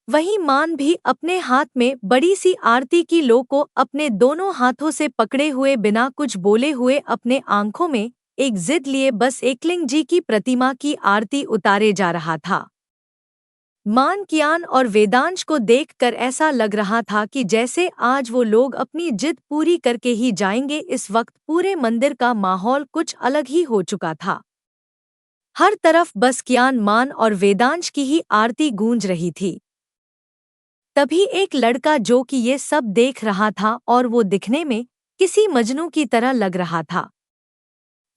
Speaker 2: वहीं मान भी अपने हाथ में बड़ी सी आरती की लो को अपने दोनों हाथों से पकड़े हुए बिना कुछ बोले हुए अपने आंखों में एक जिद लिए बस एकलिंग जी की प्रतिमा की आरती उतारे जा रहा था। मान कियान और वेदांश को देखकर ऐसा लग रहा था कि जैसे आज वो लोग अपनी जिद पूरी करके ही जाएंगे। इस वक्त पूरे मंदिर का माहौल कुछ अलग ही हो चुका था। हर तरफ बस कियान मान और वेदांश की ही आरती गूंज रही थी। तभी एक लड़का जो कि ये सब देख रहा था और वो दिखने में किसी मजनू की तरह लग रहा था,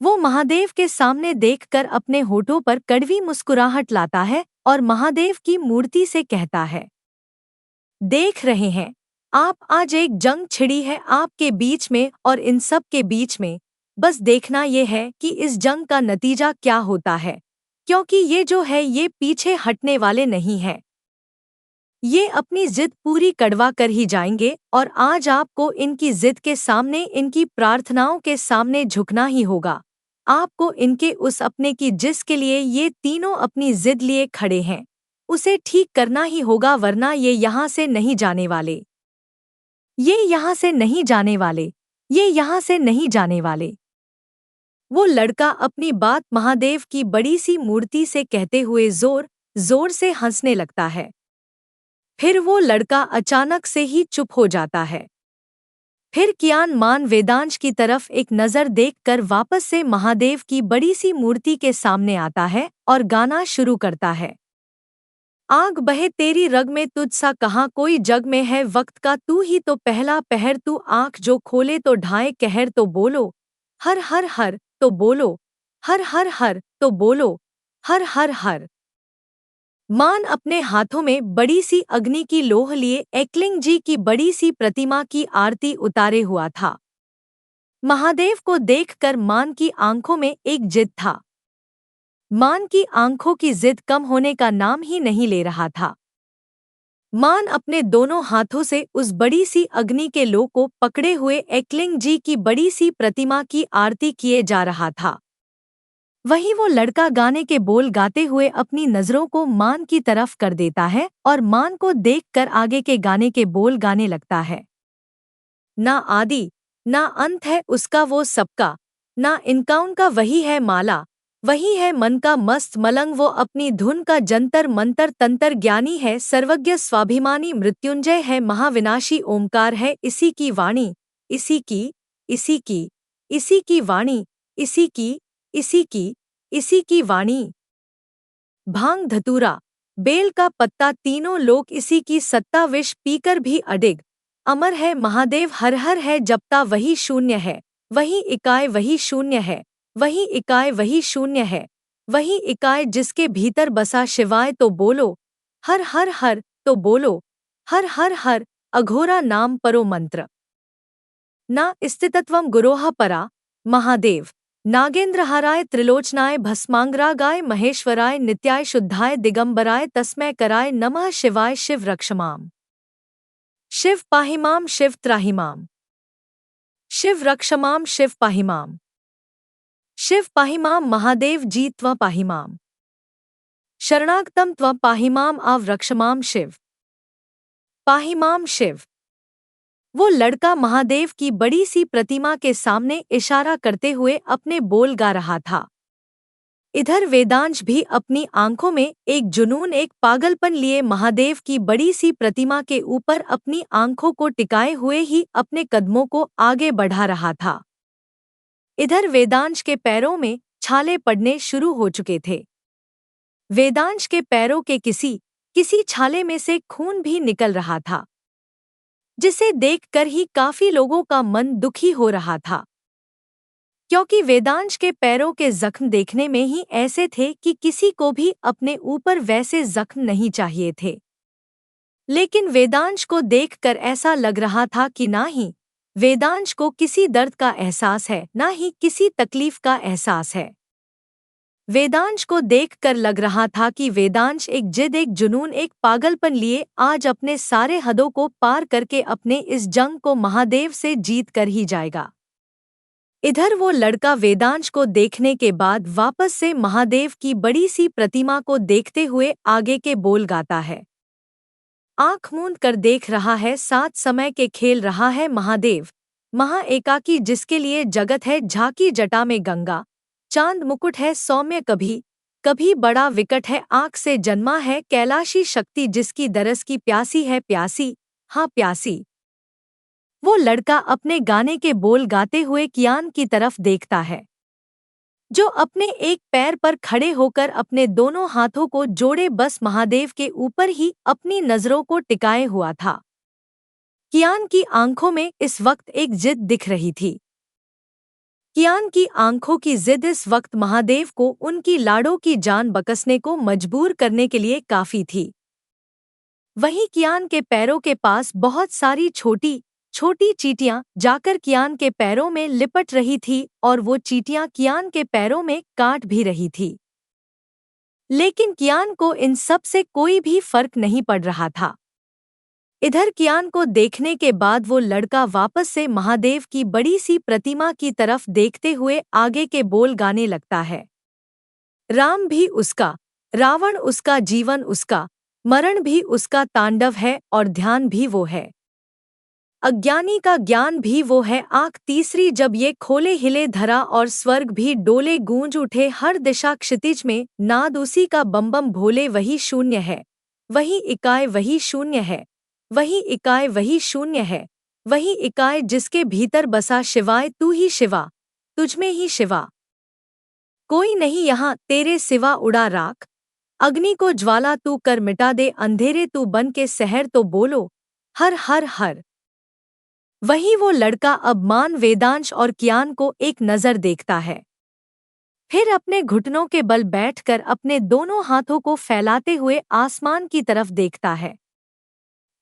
Speaker 2: वो महादेव के सामने देखकर अपने होठों पर कड़वी मुस्कुराहट लाता है और महादेव की मूर्ति से कहता है, देख रहे हैं आप, आज एक जंग छिड़ी है आपके बीच में और इन सब के बीच में। बस देखना ये है कि इस जंग का नतीजा क्या होता है, क्योंकि ये जो है ये पीछे हटने वाले नहीं हैं। ये अपनी जिद पूरी कड़वा कर ही जाएंगे और आज आपको इनकी जिद के सामने, इनकी प्रार्थनाओं के सामने झुकना ही होगा। आपको इनके उस अपने की जिसके लिए ये तीनों अपनी जिद लिए खड़े हैं, उसे ठीक करना ही होगा, वरना ये यहाँ से नहीं जाने वाले। ये यहाँ से नहीं जाने वाले। ये यहाँ से नहीं जाने वाले। वो लड़का अपनी बात महादेव की बड़ी सी मूर्ति से कहते हुए जोर जोर से हंसने लगता है। फिर वो लड़का अचानक से ही चुप हो जाता है। फिर कियान मान वेदांश की तरफ एक नज़र देखकर वापस से महादेव की बड़ी सी मूर्ति के सामने आता है और गाना शुरू करता है। आग बहे तेरी रग में तुझ सा कहाँ कोई जग में है वक्त का, तू ही तो पहला पहर, तू आँख जो खोले तो ढाए कहर, तो बोलो हर हर हर, तो बोलो हर हर हर, तो बोलो हर हर हर। मान अपने हाथों में बड़ी सी अग्नि की लोह लिए एकलिंग जी की बड़ी सी प्रतिमा की आरती उतारे हुआ था। महादेव को देखकर मान की आंखों में एक जिद था। मान की आंखों की जिद कम होने का नाम ही नहीं ले रहा था। मान अपने दोनों हाथों से उस बड़ी सी अग्नि के लो को पकड़े हुए एकलिंग जी की बड़ी सी प्रतिमा की आरती किए जा रहा था। वहीं वो लड़का गाने के बोल गाते हुए अपनी नजरों को मान की तरफ कर देता है और मान को देखकर आगे के गाने के बोल गाने लगता है। ना आदि ना अंत है उसका वो सबका, ना इनका उनका वही है माला, वही है मन का मस्त मलंग, वो अपनी धुन का जंतर मंतर तंत्र ज्ञानी है, सर्वज्ञ स्वाभिमानी मृत्युंजय है, महाविनाशी ओमकार है, इसी की वाणी इसी की इसी की इसी की वाणी इसी की इसी की इसी की वाणी। भांग धतूरा बेल का पत्ता तीनों लोग इसी की सत्ता, विष पीकर भी अडिग अमर है महादेव, हर हर है जपता वही शून्य है, वही इकाय वही शून्य है, वही इकाय वही शून्य है, वही इकाय जिसके भीतर बसा शिवाय, तो बोलो हर हर हर, तो बोलो हर हर हर। अघोरा नाम परो मंत्र ना स्थितत्वम गुरोह परा महादेव, नागेंद्रहाराय त्रिलोचनाय भस्मांगरागाय महेश्वराय नित्याय शुद्धाय दिगंबराय तस्मै कराय नमः शिवाय। शिव रक्षमाम, शिव पाहिमाम, शिव त्राहिमाम, शिव रक्षमाम, शिव पाहिमाम, शिव पाहिमाम, महादेव जी त्व पाहिमाम, शरणागतम त्व पाहिमाम, आव रक्षमाम शिव पाहिमाम शिव। वो लड़का महादेव की बड़ी सी प्रतिमा के सामने इशारा करते हुए अपने बोल गा रहा था। इधर वेदांश भी अपनी आंखों में एक जुनून, एक पागलपन लिए महादेव की बड़ी सी प्रतिमा के ऊपर अपनी आंखों को टिकाए हुए ही अपने कदमों को आगे बढ़ा रहा था। इधर वेदांश के पैरों में छाले पड़ने शुरू हो चुके थे। वेदांश के पैरों के किसी किसी छाले में से खून भी निकल रहा था, जिसे देखकर ही काफी लोगों का मन दुखी हो रहा था, क्योंकि वेदांश के पैरों के जख्म देखने में ही ऐसे थे कि किसी को भी अपने ऊपर वैसे जख्म नहीं चाहिए थे। लेकिन वेदांश को देखकर ऐसा लग रहा था कि ना ही वेदांश को किसी दर्द का एहसास है, ना ही किसी तकलीफ का एहसास है। वेदांश को देखकर लग रहा था कि वेदांश एक जिद, एक जुनून, एक पागलपन लिए आज अपने सारे हदों को पार करके अपने इस जंग को महादेव से जीत कर ही जाएगा। इधर वो लड़का वेदांश को देखने के बाद वापस से महादेव की बड़ी सी प्रतिमा को देखते हुए आगे के बोल गाता है। आंख मूंद कर देख रहा है, सात समय के खेल रहा है महादेव, महा एकाकी जिसके लिए जगत है, झाकी जटा में गंगा, चांद मुकुट है सौम्य कभी कभी बड़ा विकट है, आँख से जन्मा है कैलाशी शक्ति जिसकी दरस की प्यासी है, प्यासी हाँ प्यासी। वो लड़का अपने गाने के बोल गाते हुए कियान की तरफ देखता है। जो अपने एक पैर पर खड़े होकर अपने दोनों हाथों को जोड़े बस महादेव के ऊपर ही अपनी नजरों को टिकाए हुआ था। कियान की आंखों में इस वक्त एक जिद दिख रही थी। कियान की आंखों की जिद इस वक्त महादेव को उनकी लाड़ों की जान बकसने को मजबूर करने के लिए काफी थी। वहीं कियान के पैरों के पास बहुत सारी छोटी छोटी चींटियां जाकर कियान के पैरों में लिपट रही थी और वो चींटियां कियान के पैरों में काट भी रही थी। लेकिन कियान को इन सब से कोई भी फर्क नहीं पड़ रहा था। इधर कियान को देखने के बाद वो लड़का वापस से महादेव की बड़ी सी प्रतिमा की तरफ देखते हुए आगे के बोल गाने लगता है। राम भी उसका, रावण उसका, जीवन उसका, मरण भी उसका, तांडव है और ध्यान भी वो है, अज्ञानी का ज्ञान भी वो है। आंख तीसरी जब ये खोले हिले धरा और स्वर्ग भी डोले, गूंज उठे हर दिशा क्षितिज में नाद उसी का, बम बम भोले। वही शून्य है, वही इकाई, वही शून्य है, वही इकाई, वही शून्य है, वही इकाई जिसके भीतर बसा शिवाय। तू ही शिवा, तुझमें ही शिवा, कोई नहीं यहाँ तेरे सिवा। उड़ा राख अग्नि को ज्वाला, तू कर मिटा दे अंधेरे, तू बन के सहर। तो बोलो हर हर हर। वही वो लड़का अब मान वेदांश और कियान को एक नजर देखता है, फिर अपने घुटनों के बल बैठकर अपने दोनों हाथों को फैलाते हुए आसमान की तरफ देखता है,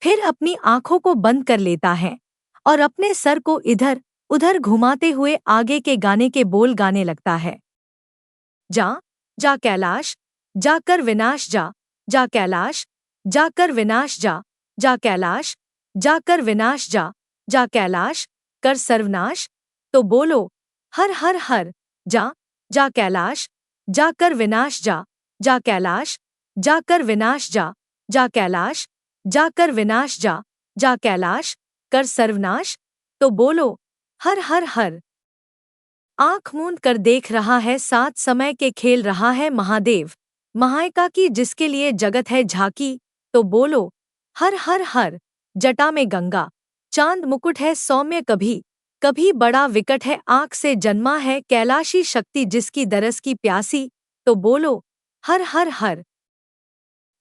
Speaker 2: फिर अपनी आंखों को बंद कर लेता है और अपने सर को इधर उधर घुमाते हुए आगे के गाने के बोल गाने लगता है। जा जा कैलाश, जाकर विनाश, जा जा कैलाश, जाकर विनाश, जा जा कैलाश, जाकर विनाश, जा जा कैलाश, कर सर्वनाश। तो बोलो हर हर हर। जा जा कैलाश, जाकर विनाश, जा जा कैलाश, जाकर विनाश, जा जा कैलाश, जाकर विनाश, जा जा कैलाश, कर सर्वनाश। तो बोलो हर हर हर। आंख मूंद कर देख रहा है, सात समय के खेल रहा है महादेव, महायका की जिसके लिए जगत है झांकी। तो बोलो हर हर हर। जटा में गंगा चांद मुकुट है सौम्य, कभी कभी बड़ा विकट है, आंख से जन्मा है कैलाशी शक्ति जिसकी दरस की प्यासी। तो बोलो हर हर हर।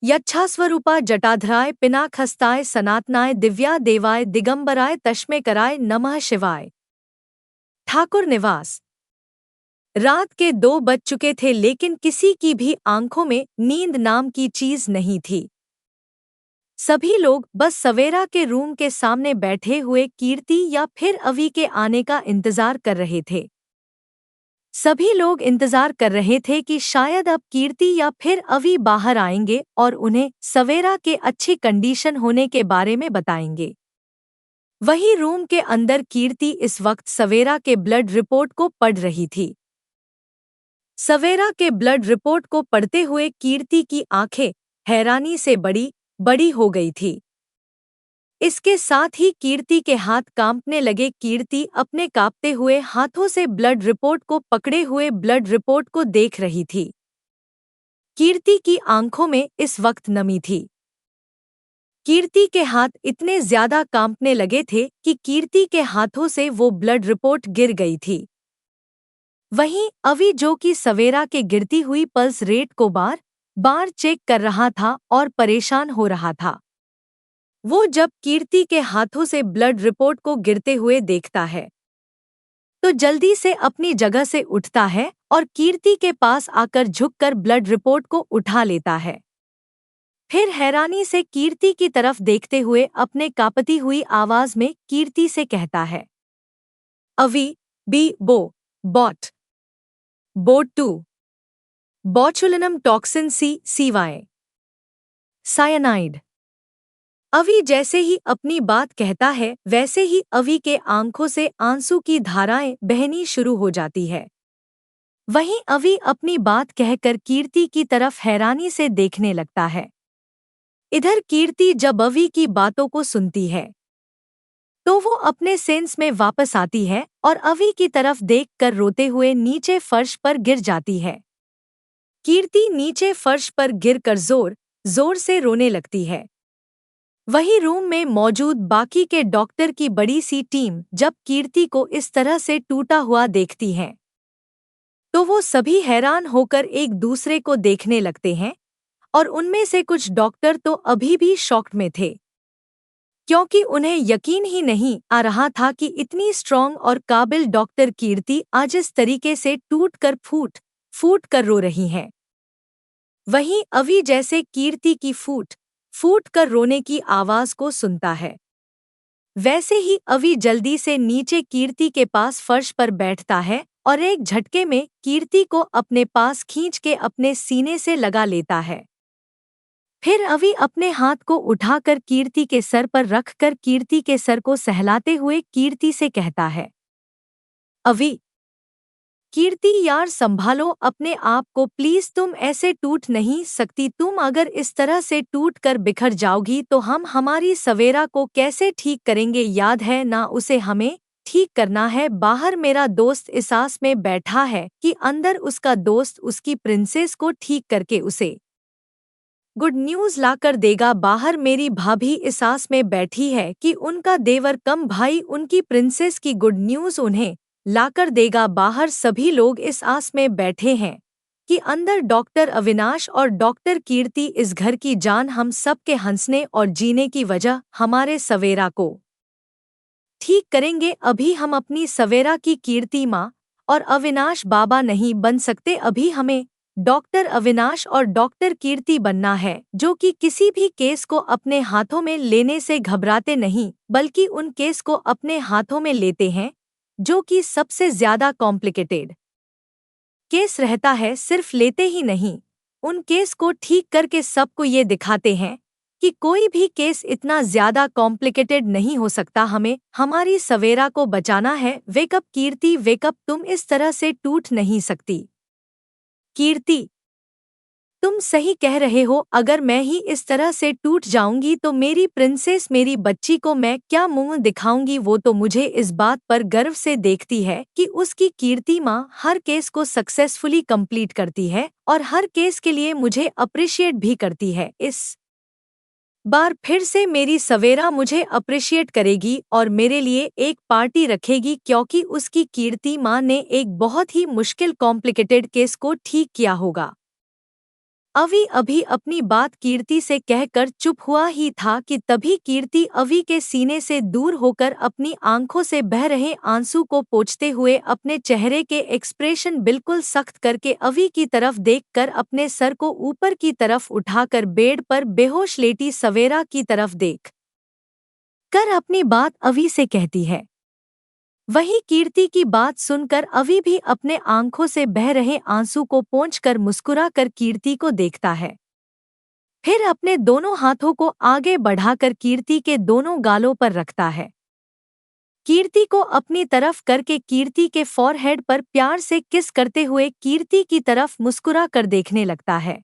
Speaker 2: यच्छास्वरूपा जटाधराय पिनाकहस्ताय सनातनाय दिव्या देवाय दिगंबराय तस्मै कराय नमः शिवाय। ठाकुर निवास। रात के 2 बज चुके थे लेकिन किसी की भी आंखों में नींद नाम की चीज नहीं थी। सभी लोग बस सवेरा के रूम के सामने बैठे हुए कीर्ति या फिर अवी के आने का इंतजार कर रहे थे। सभी लोग इंतजार कर रहे थे कि शायद अब कीर्ति या फिर अवी बाहर आएंगे और उन्हें सवेरा के अच्छी कंडीशन होने के बारे में बताएंगे। वही रूम के अंदर कीर्ति इस वक्त सवेरा के ब्लड रिपोर्ट को पढ़ रही थी। सवेरा के ब्लड रिपोर्ट को पढ़ते हुए कीर्ति की आंखें हैरानी से बड़ी बड़ी हो गई थी। इसके साथ ही कीर्ति के हाथ कांपने लगे। कीर्ति अपने कांपते हुए हाथों से ब्लड रिपोर्ट को पकड़े हुए ब्लड रिपोर्ट को देख रही थी। कीर्ति की आंखों में इस वक्त नमी थी। कीर्ति के हाथ इतने ज्यादा कांपने लगे थे कि कीर्ति के हाथों से वो ब्लड रिपोर्ट गिर गई थी। वहीं अवी जो कि सवेरा के गिरती हुई पल्स रेट को बार बार चेक कर रहा था और परेशान हो रहा था, वो जब कीर्ति के हाथों से ब्लड रिपोर्ट को गिरते हुए देखता है तो जल्दी से अपनी जगह से उठता है और कीर्ति के पास आकर झुककर ब्लड रिपोर्ट को उठा लेता है। फिर हैरानी से कीर्ति की तरफ देखते हुए अपने कांपती हुई आवाज में कीर्ति से कहता है, अवी बी बो बॉट बोट 2 बॉचुलिनम टॉक्सिन सी सीवाय साइनाइड। अवी जैसे ही अपनी बात कहता है वैसे ही अवी के आंखों से आंसू की धाराएं बहनी शुरू हो जाती है। वहीं अवी अपनी बात कहकर कीर्ति की तरफ हैरानी से देखने लगता है। इधर कीर्ति जब अवी की बातों को सुनती है तो वो अपने सेंस में वापस आती है और अवी की तरफ देखकर रोते हुए नीचे फर्श पर गिर जाती है। कीर्ति नीचे फर्श पर गिरकर जोर जोर से रोने लगती है। वही रूम में मौजूद बाकी के डॉक्टर की बड़ी सी टीम जब कीर्ति को इस तरह से टूटा हुआ देखती है तो वो सभी हैरान होकर एक दूसरे को देखने लगते हैं और उनमें से कुछ डॉक्टर तो अभी भी शॉक्ड में थे, क्योंकि उन्हें यकीन ही नहीं आ रहा था कि इतनी स्ट्रॉन्ग और काबिल डॉक्टर कीर्ति आज इस तरीके से टूट कर फूट फूट कर रो रही हैं। वहीं अवि जैसे कीर्ति की फूट फूट कर रोने की आवाज को सुनता है, वैसे ही अवि जल्दी से नीचे कीर्ति के पास फर्श पर बैठता है और एक झटके में कीर्ति को अपने पास खींच के अपने सीने से लगा लेता है। फिर अवि अपने हाथ को उठाकर कीर्ति के सर पर रखकर कीर्ति के सर को सहलाते हुए कीर्ति से कहता है, अवि, कीर्ति यार संभालो अपने आप को प्लीज, तुम ऐसे टूट नहीं सकती। तुम अगर इस तरह से टूट कर बिखर जाओगी तो हम हमारी सवेरा को कैसे ठीक करेंगे? याद है ना, उसे हमें ठीक करना है। बाहर मेरा दोस्त इस आस में बैठा है कि अंदर उसका दोस्त उसकी प्रिंसेस को ठीक करके उसे गुड न्यूज लाकर देगा। बाहर मेरी भाभी इस आस में बैठी है कि उनका देवर कम भाई उनकी प्रिंसेस की गुड न्यूज उन्हें लाकर देगा। बाहर सभी लोग इस आस में बैठे हैं कि अंदर डॉक्टर अविनाश और डॉक्टर कीर्ति इस घर की जान, हम सब के हंसने और जीने की वजह हमारे सवेरा को ठीक करेंगे। अभी हम अपनी सवेरा की कीर्ति माँ और अविनाश बाबा नहीं बन सकते। अभी हमें डॉक्टर अविनाश और डॉक्टर कीर्ति बनना है, जो कि किसी भी केस को अपने हाथों में लेने से घबराते नहीं, बल्कि उन केस को अपने हाथों में लेते हैं जो कि सबसे ज्यादा कॉम्प्लिकेटेड केस रहता है। सिर्फ लेते ही नहीं, उन केस को ठीक करके सबको ये दिखाते हैं कि कोई भी केस इतना ज्यादा कॉम्प्लिकेटेड नहीं हो सकता। हमें हमारी सवेरा को बचाना है। वेकअप कीर्ति, वेकअप, तुम इस तरह से टूट नहीं सकती। कीर्ति, तुम सही कह रहे हो। अगर मैं ही इस तरह से टूट जाऊंगी तो मेरी प्रिंसेस, मेरी बच्ची को मैं क्या मुंह दिखाऊंगी? वो तो मुझे इस बात पर गर्व से देखती है कि उसकी कीर्ति माँ हर केस को सक्सेसफुली कंप्लीट करती है और हर केस के लिए मुझे अप्रिशिएट भी करती है। इस बार फिर से मेरी सवेरा मुझे अप्रिशिएट करेगी और मेरे लिए एक पार्टी रखेगी, क्योंकि उसकी कीर्ति माँ ने एक बहुत ही मुश्किल कॉम्प्लिकेटेड केस को ठीक किया होगा। अवि अभी अपनी बात कीर्ति से कहकर चुप हुआ ही था कि तभी कीर्ति अवि के सीने से दूर होकर अपनी आंखों से बह रहे आंसू को पोंछते हुए अपने चेहरे के एक्सप्रेशन बिल्कुल सख्त करके अवि की तरफ देखकर अपने सर को ऊपर की तरफ उठाकर बेड पर बेहोश लेटी सवेरा की तरफ देख कर अपनी बात अवि से कहती है। वही कीर्ति की बात सुनकर अवि भी अपने आंखों से बह रहे आंसू को पोंछकर मुस्कुरा कर कीर्ति को देखता है। फिर अपने दोनों हाथों को आगे बढ़ाकर कीर्ति के दोनों गालों पर रखता है। कीर्ति को अपनी तरफ करके कीर्ति के फॉरहेड पर प्यार से किस करते हुए कीर्ति की तरफ मुस्कुरा कर देखने लगता है।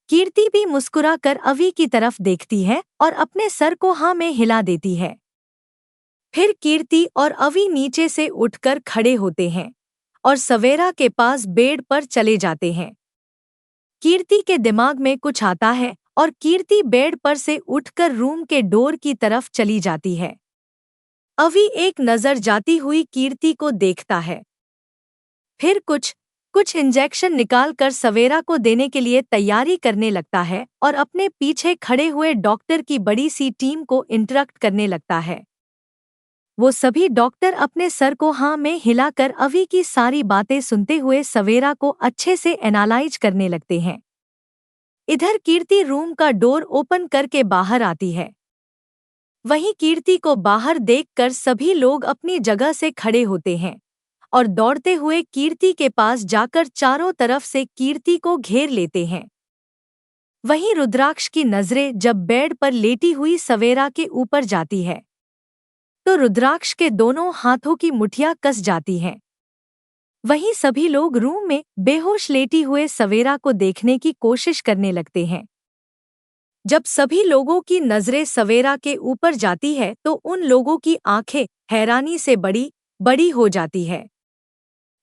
Speaker 2: कीर्ति भी मुस्कुरा कर अवि की तरफ देखती है और अपने सर को हाँ में हिला देती है। फिर कीर्ति और अवि नीचे से उठकर खड़े होते हैं और सवेरा के पास बेड पर चले जाते हैं। कीर्ति के दिमाग में कुछ आता है और कीर्ति बेड पर से उठकर रूम के डोर की तरफ चली जाती है। अवि एक नजर जाती हुई कीर्ति को देखता है, फिर कुछ इंजेक्शन निकालकर सवेरा को देने के लिए तैयारी करने लगता है और अपने पीछे खड़े हुए डॉक्टर की बड़ी सी टीम को इंटरप्ट करने लगता है। वो सभी डॉक्टर अपने सर को हाँ में हिलाकर अवि की सारी बातें सुनते हुए सवेरा को अच्छे से एनालाइज करने लगते हैं। इधर कीर्ति रूम का डोर ओपन करके बाहर आती है। वहीं कीर्ति को बाहर देखकर सभी लोग अपनी जगह से खड़े होते हैं और दौड़ते हुए कीर्ति के पास जाकर चारों तरफ से कीर्ति को घेर लेते हैं। वहीं रुद्राक्ष की नजरें जब बेड पर लेटी हुई सवेरा के ऊपर जाती है तो रुद्राक्ष के दोनों हाथों की मुठियां कस जाती हैं। वहीं सभी लोग रूम में बेहोश लेटी हुए सवेरा को देखने की कोशिश करने लगते हैं। जब सभी लोगों की नजरें सवेरा के ऊपर जाती है तो उन लोगों की आंखें हैरानी से बड़ी बड़ी हो जाती है।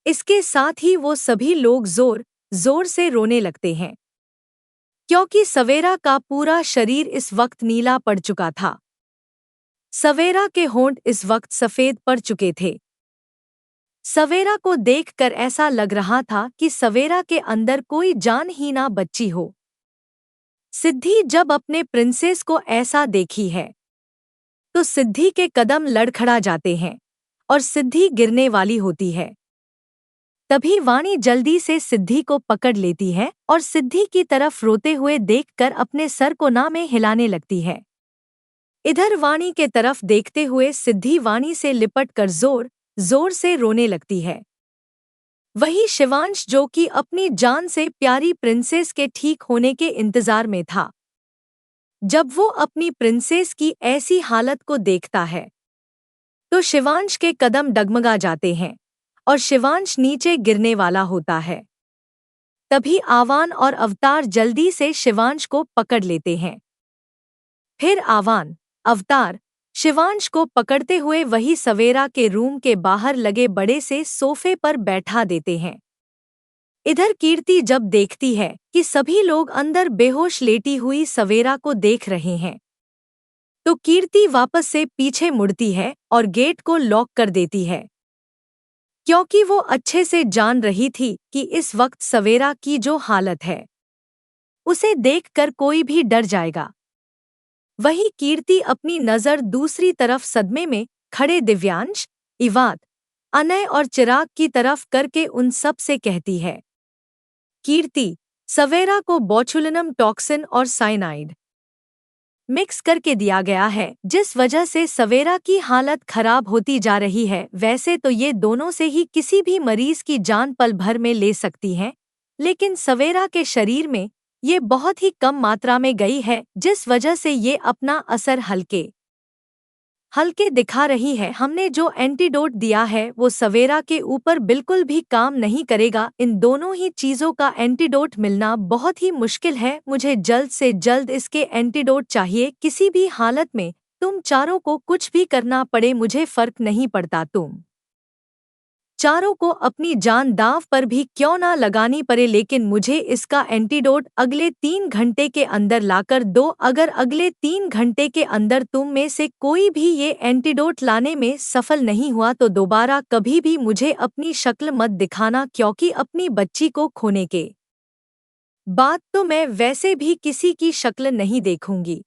Speaker 2: इसके साथ ही वो सभी लोग जोर जोर से रोने लगते हैं, क्योंकि सवेरा का पूरा शरीर इस वक्त नीला पड़ चुका था। सवेरा के होंठ इस वक्त सफेद पड़ चुके थे। सवेरा को देखकर ऐसा लग रहा था कि सवेरा के अंदर कोई जान ही ना बची हो। सिद्धि जब अपने प्रिंसेस को ऐसा देखी है तो सिद्धि के कदम लड़खड़ा जाते हैं और सिद्धि गिरने वाली होती है। तभी वाणी जल्दी से सिद्धि को पकड़ लेती है और सिद्धि की तरफ रोते हुए देखकर अपने सर को ना में हिलाने लगती है। इधर वाणी के तरफ देखते हुए सिद्धि वाणी से लिपट कर जोर जोर से रोने लगती है। वही शिवांश जो कि अपनी जान से प्यारी प्रिंसेस के ठीक होने के इंतजार में था, जब वो अपनी प्रिंसेस की ऐसी हालत को देखता है तो शिवांश के कदम डगमगा जाते हैं और शिवांश नीचे गिरने वाला होता है। तभी आवान और अवतार जल्दी से शिवांश को पकड़ लेते हैं। फिर आवान, अवतार शिवांश को पकड़ते हुए वही सवेरा के रूम के बाहर लगे बड़े से सोफे पर बैठा देते हैं। इधर कीर्ति जब देखती है कि सभी लोग अंदर बेहोश लेटी हुई सवेरा को देख रहे हैं तो कीर्ति वापस से पीछे मुड़ती है और गेट को लॉक कर देती है, क्योंकि वो अच्छे से जान रही थी कि इस वक्त सवेरा की जो हालत है उसे देखकर कोई भी डर जाएगा। वही कीर्ति अपनी नज़र दूसरी तरफ सदमे में खड़े दिव्यांश, इवात, अनय और चिराग की तरफ करके उन सब से कहती है, कीर्ति, सवेरा को बोचुलिनम टॉक्सिन और साइनाइड मिक्स करके दिया गया है, जिस वजह से सवेरा की हालत खराब होती जा रही है। वैसे तो ये दोनों से ही किसी भी मरीज की जान पल भर में ले सकती हैं, लेकिन सवेरा के शरीर में ये बहुत ही कम मात्रा में गई है, जिस वजह से ये अपना असर हल्के हल्के दिखा रही है। हमने जो एंटीडोट दिया है वो सवेरा के ऊपर बिल्कुल भी काम नहीं करेगा। इन दोनों ही चीज़ों का एंटीडोट मिलना बहुत ही मुश्किल है। मुझे जल्द से जल्द इसके एंटीडोट चाहिए, किसी भी हालत में तुम चारों को कुछ भी करना पड़े मुझे फर्क नहीं पड़ता, तुम चारों को अपनी जान दांव पर भी क्यों ना लगानी पड़े, लेकिन मुझे इसका एंटीडोट अगले 3 घंटे के अंदर लाकर दो। अगर अगले 3 घंटे के अंदर तुम में से कोई भी ये एंटीडोट लाने में सफल नहीं हुआ तो दोबारा कभी भी मुझे अपनी शक्ल मत दिखाना, क्योंकि अपनी बच्ची को खोने के बाद तो मैं वैसे भी किसी की शक्ल नहीं देखूंगी।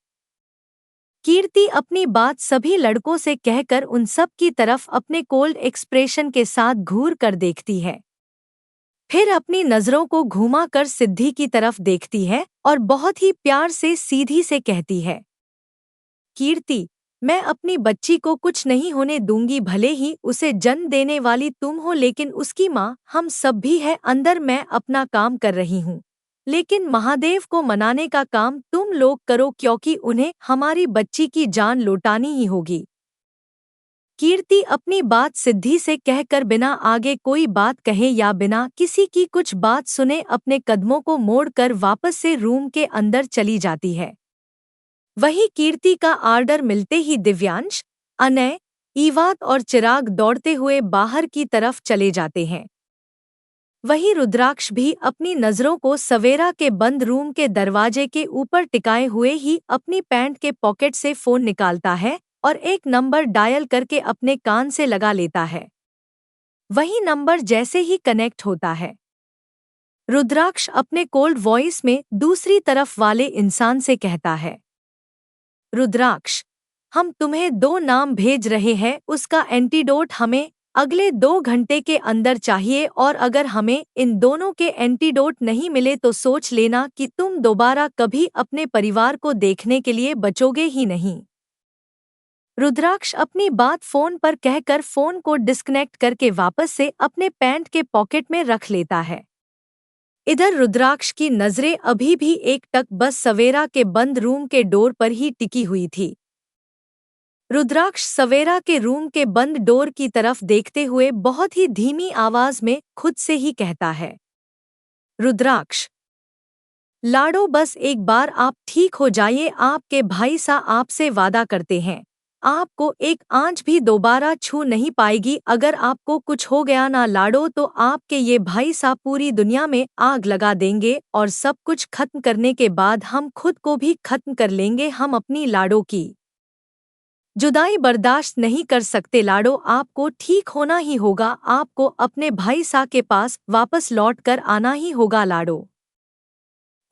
Speaker 2: कीर्ति अपनी बात सभी लड़कों से कहकर उन सब की तरफ अपने कोल्ड एक्सप्रेशन के साथ घूर कर देखती है। फिर अपनी नजरों को घुमा कर सिद्धि की तरफ देखती है और बहुत ही प्यार से सीधी से कहती है, कीर्ति, मैं अपनी बच्ची को कुछ नहीं होने दूंगी, भले ही उसे जन्म देने वाली तुम हो, लेकिन उसकी माँ हम सब भी है। अंदर मैं अपना काम कर रही हूँ, लेकिन महादेव को मनाने का काम तुम लोग करो, क्योंकि उन्हें हमारी बच्ची की जान लौटानी ही होगी। कीर्ति अपनी बात सिद्धि से कहकर बिना आगे कोई बात कहे या बिना किसी की कुछ बात सुने अपने कदमों को मोड़कर वापस से रूम के अंदर चली जाती है। वही कीर्ति का आर्डर मिलते ही दिव्यांश, अनय, ईवात और चिराग दौड़ते हुए बाहर की तरफ चले जाते हैं। वही रुद्राक्ष भी अपनी नजरों को सवेरा के बंद रूम के दरवाजे के ऊपर टिकाए हुए ही अपनी पैंट के पॉकेट से फोन निकालता है और एक नंबर डायल करके अपने कान से लगा लेता है। वही नंबर जैसे ही कनेक्ट होता है, रुद्राक्ष अपने कोल्ड वॉइस में दूसरी तरफ वाले इंसान से कहता है, रुद्राक्ष, हम तुम्हें 2 नाम भेज रहे हैं, उसका एंटीडोट हमें अगले 2 घंटे के अंदर चाहिए, और अगर हमें इन दोनों के एंटीडोट नहीं मिले तो सोच लेना कि तुम दोबारा कभी अपने परिवार को देखने के लिए बचोगे ही नहीं। रुद्राक्ष अपनी बात फोन पर कहकर फोन को डिस्कनेक्ट करके वापस से अपने पैंट के पॉकेट में रख लेता है। इधर रुद्राक्ष की नजरें अभी भी एकटक बस सवेरा के बंद रूम के डोर पर ही टिकी हुई थी। रुद्राक्ष सवेरा के रूम के बंद डोर की तरफ देखते हुए बहुत ही धीमी आवाज में खुद से ही कहता है, रुद्राक्ष, लाडो, बस एक बार आप ठीक हो जाइए, आपके भाई सा आपसे वादा करते हैं, आपको एक आंच भी दोबारा छू नहीं पाएगी। अगर आपको कुछ हो गया ना लाडो तो आपके ये भाई सा पूरी दुनिया में आग लगा देंगे और सब कुछ खत्म करने के बाद हम खुद को भी खत्म कर लेंगे। हम अपनी लाडो की जुदाई बर्दाश्त नहीं कर सकते लाडो, आपको ठीक होना ही होगा, आपको अपने भाई सा के पास वापस लौट कर आना ही होगा लाडो।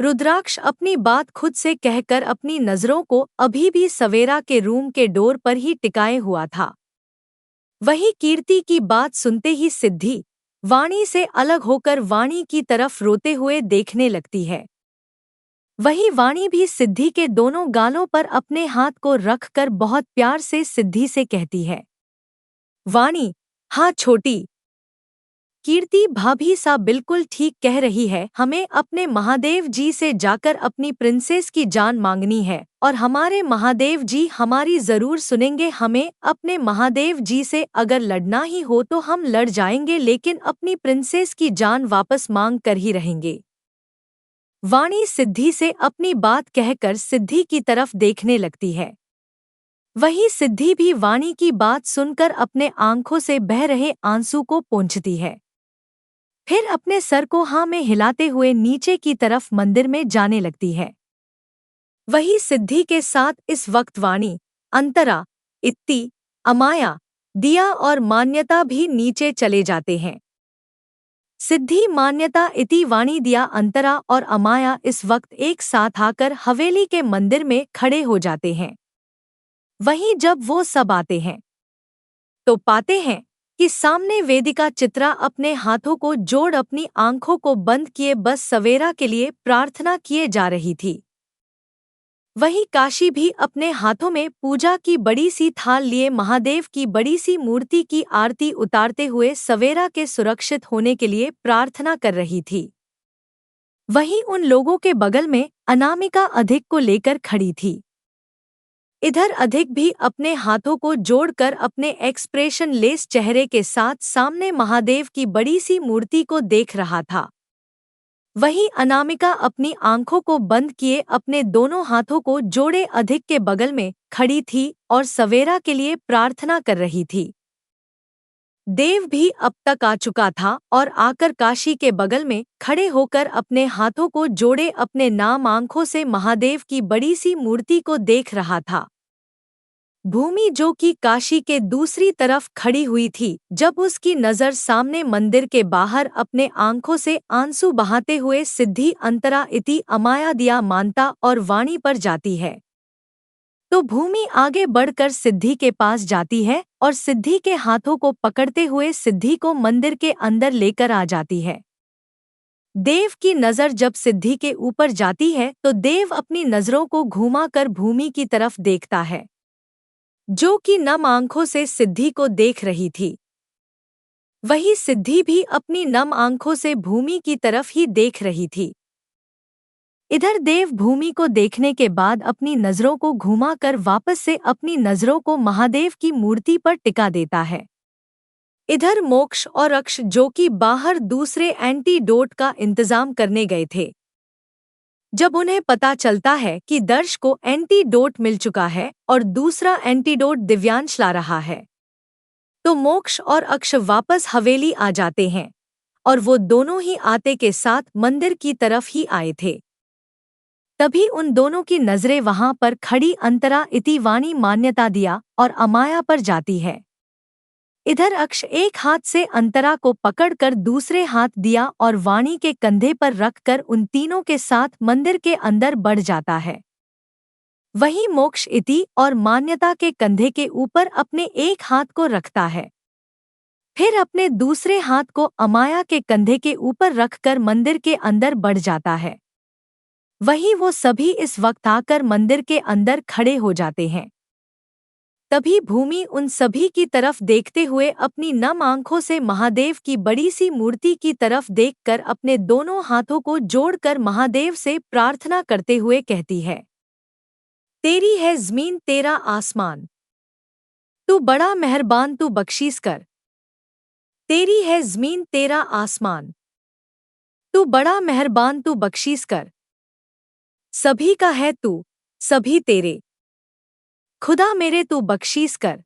Speaker 2: रुद्राक्ष अपनी बात खुद से कहकर अपनी नजरों को अभी भी सवेरा के रूम के डोर पर ही टिकाए हुआ था। वही कीर्ति की बात सुनते ही सिद्धि वाणी से अलग होकर वाणी की तरफ रोते हुए देखने लगती है। वही वाणी भी सिद्धि के दोनों गालों पर अपने हाथ को रखकर बहुत प्यार से सिद्धि से कहती है, वाणी, हाँ छोटी कीर्ति भाभी सा बिल्कुल ठीक कह रही है, हमें अपने महादेव जी से जाकर अपनी प्रिंसेस की जान मांगनी है और हमारे महादेव जी हमारी जरूर सुनेंगे। हमें अपने महादेव जी से अगर लड़ना ही हो तो हम लड़ जाएंगे, लेकिन अपनी प्रिंसेस की जान वापस मांग कर ही रहेंगे। वाणी सिद्धि से अपनी बात कहकर सिद्धि की तरफ देखने लगती है। वही सिद्धि भी वाणी की बात सुनकर अपने आंखों से बह रहे आंसू को पोंछती है। फिर अपने सर को हाँ में हिलाते हुए नीचे की तरफ मंदिर में जाने लगती है। वही सिद्धि के साथ इस वक्त वाणी, अंतरा, इत्ती, अमाया, दिया और मान्यता भी नीचे चले जाते हैं। सिद्धि, मान्यता, इति, वाणी, दिया, अंतरा और अमाया इस वक्त एक साथ आकर हवेली के मंदिर में खड़े हो जाते हैं। वहीं जब वो सब आते हैं तो पाते हैं कि सामने वेदिका चित्रा अपने हाथों को जोड़ अपनी आंखों को बंद किए बस सवेरा के लिए प्रार्थना किए जा रही थी। वहीं काशी भी अपने हाथों में पूजा की बड़ी सी थाल लिए महादेव की बड़ी सी मूर्ति की आरती उतारते हुए सवेरा के सुरक्षित होने के लिए प्रार्थना कर रही थी। वहीं उन लोगों के बगल में अनामिका अधिक को लेकर खड़ी थी। इधर अधिक भी अपने हाथों को जोड़कर अपने एक्सप्रेशन लेस चेहरे के साथ सामने महादेव की बड़ी सी मूर्ति को देख रहा था। वहीं अनामिका अपनी आंखों को बंद किए अपने दोनों हाथों को जोड़े अधिक के बगल में खड़ी थी और सवेरा के लिए प्रार्थना कर रही थी। देव भी अब तक आ चुका था और आकर काशी के बगल में खड़े होकर अपने हाथों को जोड़े अपने नाम आंखों से महादेव की बड़ी सी मूर्ति को देख रहा था। भूमि जो कि काशी के दूसरी तरफ खड़ी हुई थी, जब उसकी नजर सामने मंदिर के बाहर अपने आंखों से आंसू बहाते हुए सिद्धि, अंतरा, इति, अमाया, दिया, मानता और वाणी पर जाती है तो भूमि आगे बढ़कर सिद्धि के पास जाती है और सिद्धि के हाथों को पकड़ते हुए सिद्धि को मंदिर के अंदर लेकर आ जाती है। देव की नजर जब सिद्धि के ऊपर जाती है तो देव अपनी नजरों को घुमाकर भूमि की तरफ देखता है, जो कि नम आंखों से सिद्धि को देख रही थी। वही सिद्धि भी अपनी नम आंखों से भूमि की तरफ ही देख रही थी। इधर देव भूमि को देखने के बाद अपनी नजरों को घुमाकर वापस से अपनी नजरों को महादेव की मूर्ति पर टिका देता है। इधर मोक्ष और अक्ष जो कि बाहर दूसरे एंटीडोट का इंतजाम करने गए थे, जब उन्हें पता चलता है कि दर्श को एंटीडोट मिल चुका है और दूसरा एंटीडोट दिव्यांश ला रहा है, तो मोक्ष और अक्ष वापस हवेली आ जाते हैं और वो दोनों ही आते के साथ मंदिर की तरफ ही आए थे। तभी उन दोनों की नजरें वहां पर खड़ी अंतरा, इति, वाणी, मान्यता, दिया और अमाया पर जाती है। इधर अक्ष एक हाथ से अंतरा को पकड़कर दूसरे हाथ दिया और वाणी के कंधे पर रखकर उन तीनों के साथ मंदिर के अंदर बढ़ जाता है। वहीं मोक्ष, इति और मान्यता के कंधे के ऊपर अपने एक हाथ को रखता है, फिर अपने दूसरे हाथ को अमाया के कंधे के ऊपर रखकर मंदिर के अंदर बढ़ जाता है। वहीं वो सभी इस वक्त आकर मंदिर के अंदर खड़े हो जाते हैं। तभी भूमि उन सभी की तरफ देखते हुए अपनी नम आंखों से महादेव की बड़ी सी मूर्ति की तरफ देखकर अपने दोनों हाथों को जोड़कर महादेव से प्रार्थना करते हुए कहती है, तेरी है ज़मीन तेरा आसमान, तू बड़ा मेहरबान तू बख्शीश कर। तेरी है ज़मीन तेरा आसमान, तू बड़ा मेहरबान तू बख्शीश कर। सभी का है तू, सभी तेरे, खुदा मेरे तू बख्शीश कर।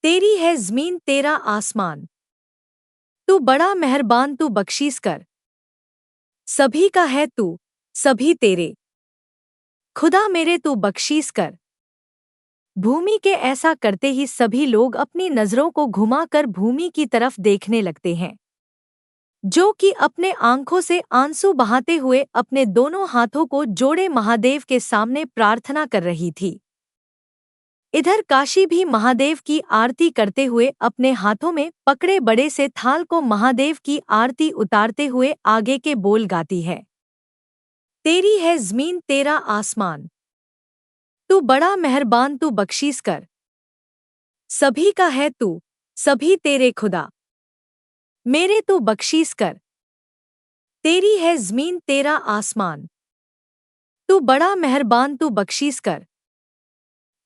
Speaker 2: तेरी है ज़मीन तेरा आसमान, तू बड़ा मेहरबान तू बख्शीश कर। सभी का है तू, सभी तेरे, खुदा मेरे तू बख्शीश कर। भूमि के ऐसा करते ही सभी लोग अपनी नजरों को घुमाकर भूमि की तरफ देखने लगते हैं, जो कि अपने आंखों से आंसू बहाते हुए अपने दोनों हाथों को जोड़े महादेव के सामने प्रार्थना कर रही थी। इधर काशी भी महादेव की आरती करते हुए अपने हाथों में पकड़े बड़े से थाल को महादेव की आरती उतारते हुए आगे के बोल गाती है। तेरी है ज़मीन तेरा आसमान, तू बड़ा मेहरबान तू बख्शीश कर, सभी का है तू, सभी तेरे खुदा, मेरे तू बख्शीश कर। तेरी है ज़मीन तेरा आसमान, तू बड़ा मेहरबान तू बख्शीश कर,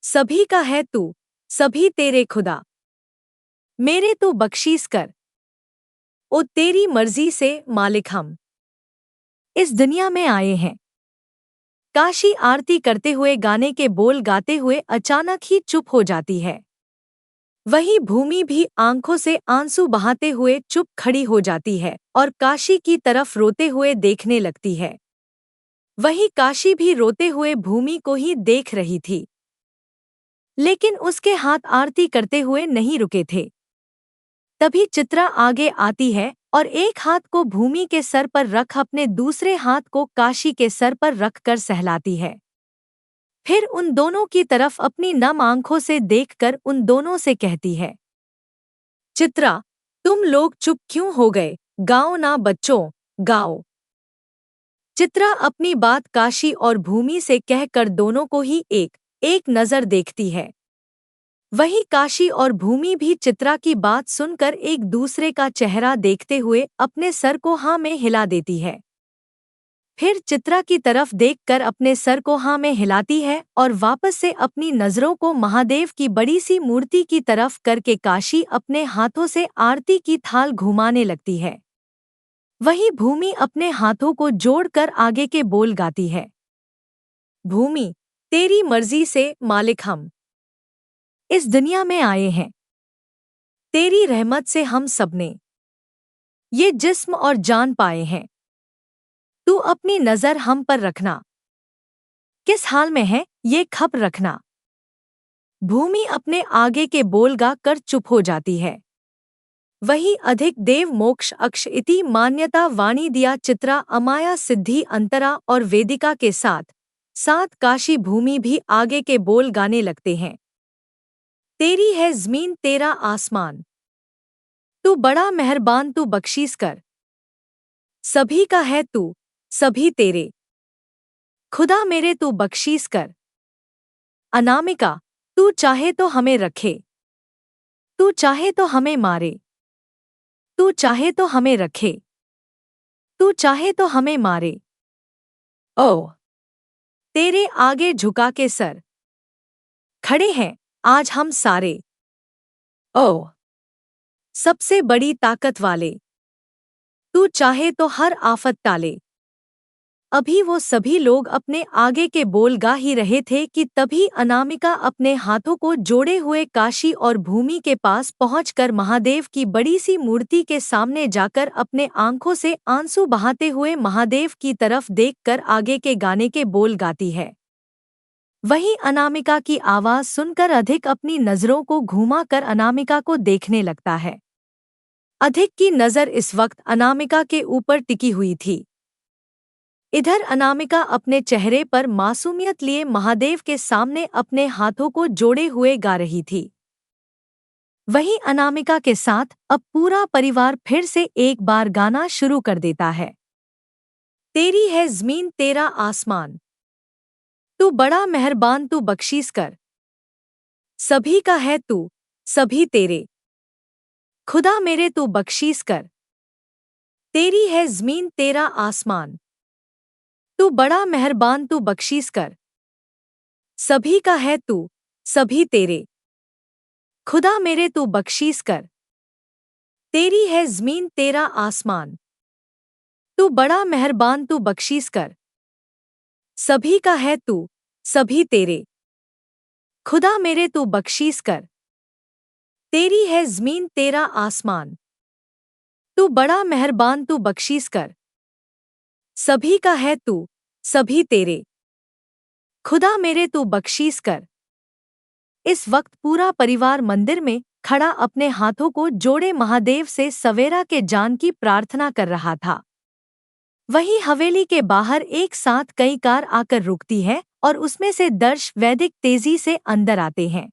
Speaker 2: सभी का है तू, सभी तेरे खुदा, मेरे तू बख्शीश कर। ओ तेरी मर्जी से मालिक हम इस दुनिया में आए हैं। काशी आरती करते हुए गाने के बोल गाते हुए अचानक ही चुप हो जाती है। वहीं भूमि भी आंखों से आंसू बहाते हुए चुप खड़ी हो जाती है और काशी की तरफ रोते हुए देखने लगती है। वहीं काशी भी रोते हुए भूमि को ही देख रही थी, लेकिन उसके हाथ आरती करते हुए नहीं रुके थे। तभी चित्रा आगे आती है और एक हाथ को भूमि के सर पर रख अपने दूसरे हाथ को काशी के सर पर रखकर सहलाती है। फिर उन दोनों की तरफ अपनी नम आंखों से देखकर उन दोनों से कहती है, चित्रा, तुम लोग चुप क्यों हो गए? गाओ ना बच्चों, गाओ। चित्रा अपनी बात काशी और भूमि से कहकर दोनों को ही एक एक नजर देखती है। वहीं काशी और भूमि भी चित्रा की बात सुनकर एक दूसरे का चेहरा देखते हुए अपने सर को हाँ में हिला देती है। फिर चित्रा की तरफ देखकर अपने सर को हाँ में हिलाती है और वापस से अपनी नजरों को महादेव की बड़ी सी मूर्ति की तरफ करके काशी अपने हाथों से आरती की थाल घुमाने लगती है। वहीं भूमि अपने हाथों को जोड़कर आगे के बोल गाती है, भूमि, तेरी मर्जी से मालिक हम इस दुनिया में आए हैं। तेरी रहमत से हम सबने ये जिस्म और जान पाए हैं। तू अपनी नजर हम पर रखना, किस हाल में है ये खबर रखना। भूमि अपने आगे के बोल गा कर चुप हो जाती है। वही अधिक देव मोक्ष अक्ष इति मान्यता वाणी दिया चित्रा अमाया सिद्धि अंतरा और वेदिका के साथ साथ काशी भूमि भी आगे के बोल गाने लगते हैं। तेरी है ज़मीन तेरा आसमान, तू बड़ा मेहरबान तू बख्शीश कर, सभी का है तू, सभी तेरे खुदा मेरे तू बख्शीश कर। अनामिका, तू चाहे तो हमें रखे, तू चाहे तो हमें मारे, तू चाहे तो हमें रखे, तू चाहे तो हमें मारे। ओ तेरे आगे झुका के सर खड़े हैं आज हम सारे। ओ सबसे बड़ी ताकत वाले, तू चाहे तो हर आफत टाले। अभी वो सभी लोग अपने आगे के बोल गा ही रहे थे कि तभी अनामिका अपने हाथों को जोड़े हुए काशी और भूमि के पास पहुंचकर महादेव की बड़ी सी मूर्ति के सामने जाकर अपने आंखों से आंसू बहाते हुए महादेव की तरफ देखकर आगे के गाने के बोल गाती है। वहीं अनामिका की आवाज सुनकर अधिक अपनी नजरों को घुमाकर अनामिका को देखने लगता है। अधिक की नजर इस वक्त अनामिका के ऊपर टिकी हुई थी। इधर अनामिका अपने चेहरे पर मासूमियत लिए महादेव के सामने अपने हाथों को जोड़े हुए गा रही थी। वहीं अनामिका के साथ अब पूरा परिवार फिर से एक बार गाना शुरू कर देता है। तेरी है ज़मीन तेरा आसमान, तू बड़ा मेहरबान तू बख्शीश कर, सभी का है तू, सभी तेरे खुदा मेरे तू बख्शीश कर। तेरी है ज़मीन तेरा आसमान, तू बड़ा मेहरबान तू बख्शीश कर, सभी का है तू, सभी तेरे खुदा मेरे तू बख्शीश कर। तेरी है ज़मीन तेरा आसमान, तू बड़ा मेहरबान तू बख्शीश कर, सभी का है तू, सभी तेरे खुदा मेरे तू बख्शीश कर। तेरी है ज़मीन तेरा आसमान, तू बड़ा मेहरबान तू बख्शीश कर, सभी का है तू, सभी तेरे खुदा मेरे तू बख्शीश कर। इस वक्त पूरा परिवार मंदिर में खड़ा अपने हाथों को जोड़े महादेव से सवेरा के जान की प्रार्थना कर रहा था। वहीं हवेली के बाहर एक साथ कई कार आकर रुकती है और उसमें से दर्श वैदिक तेजी से अंदर आते हैं।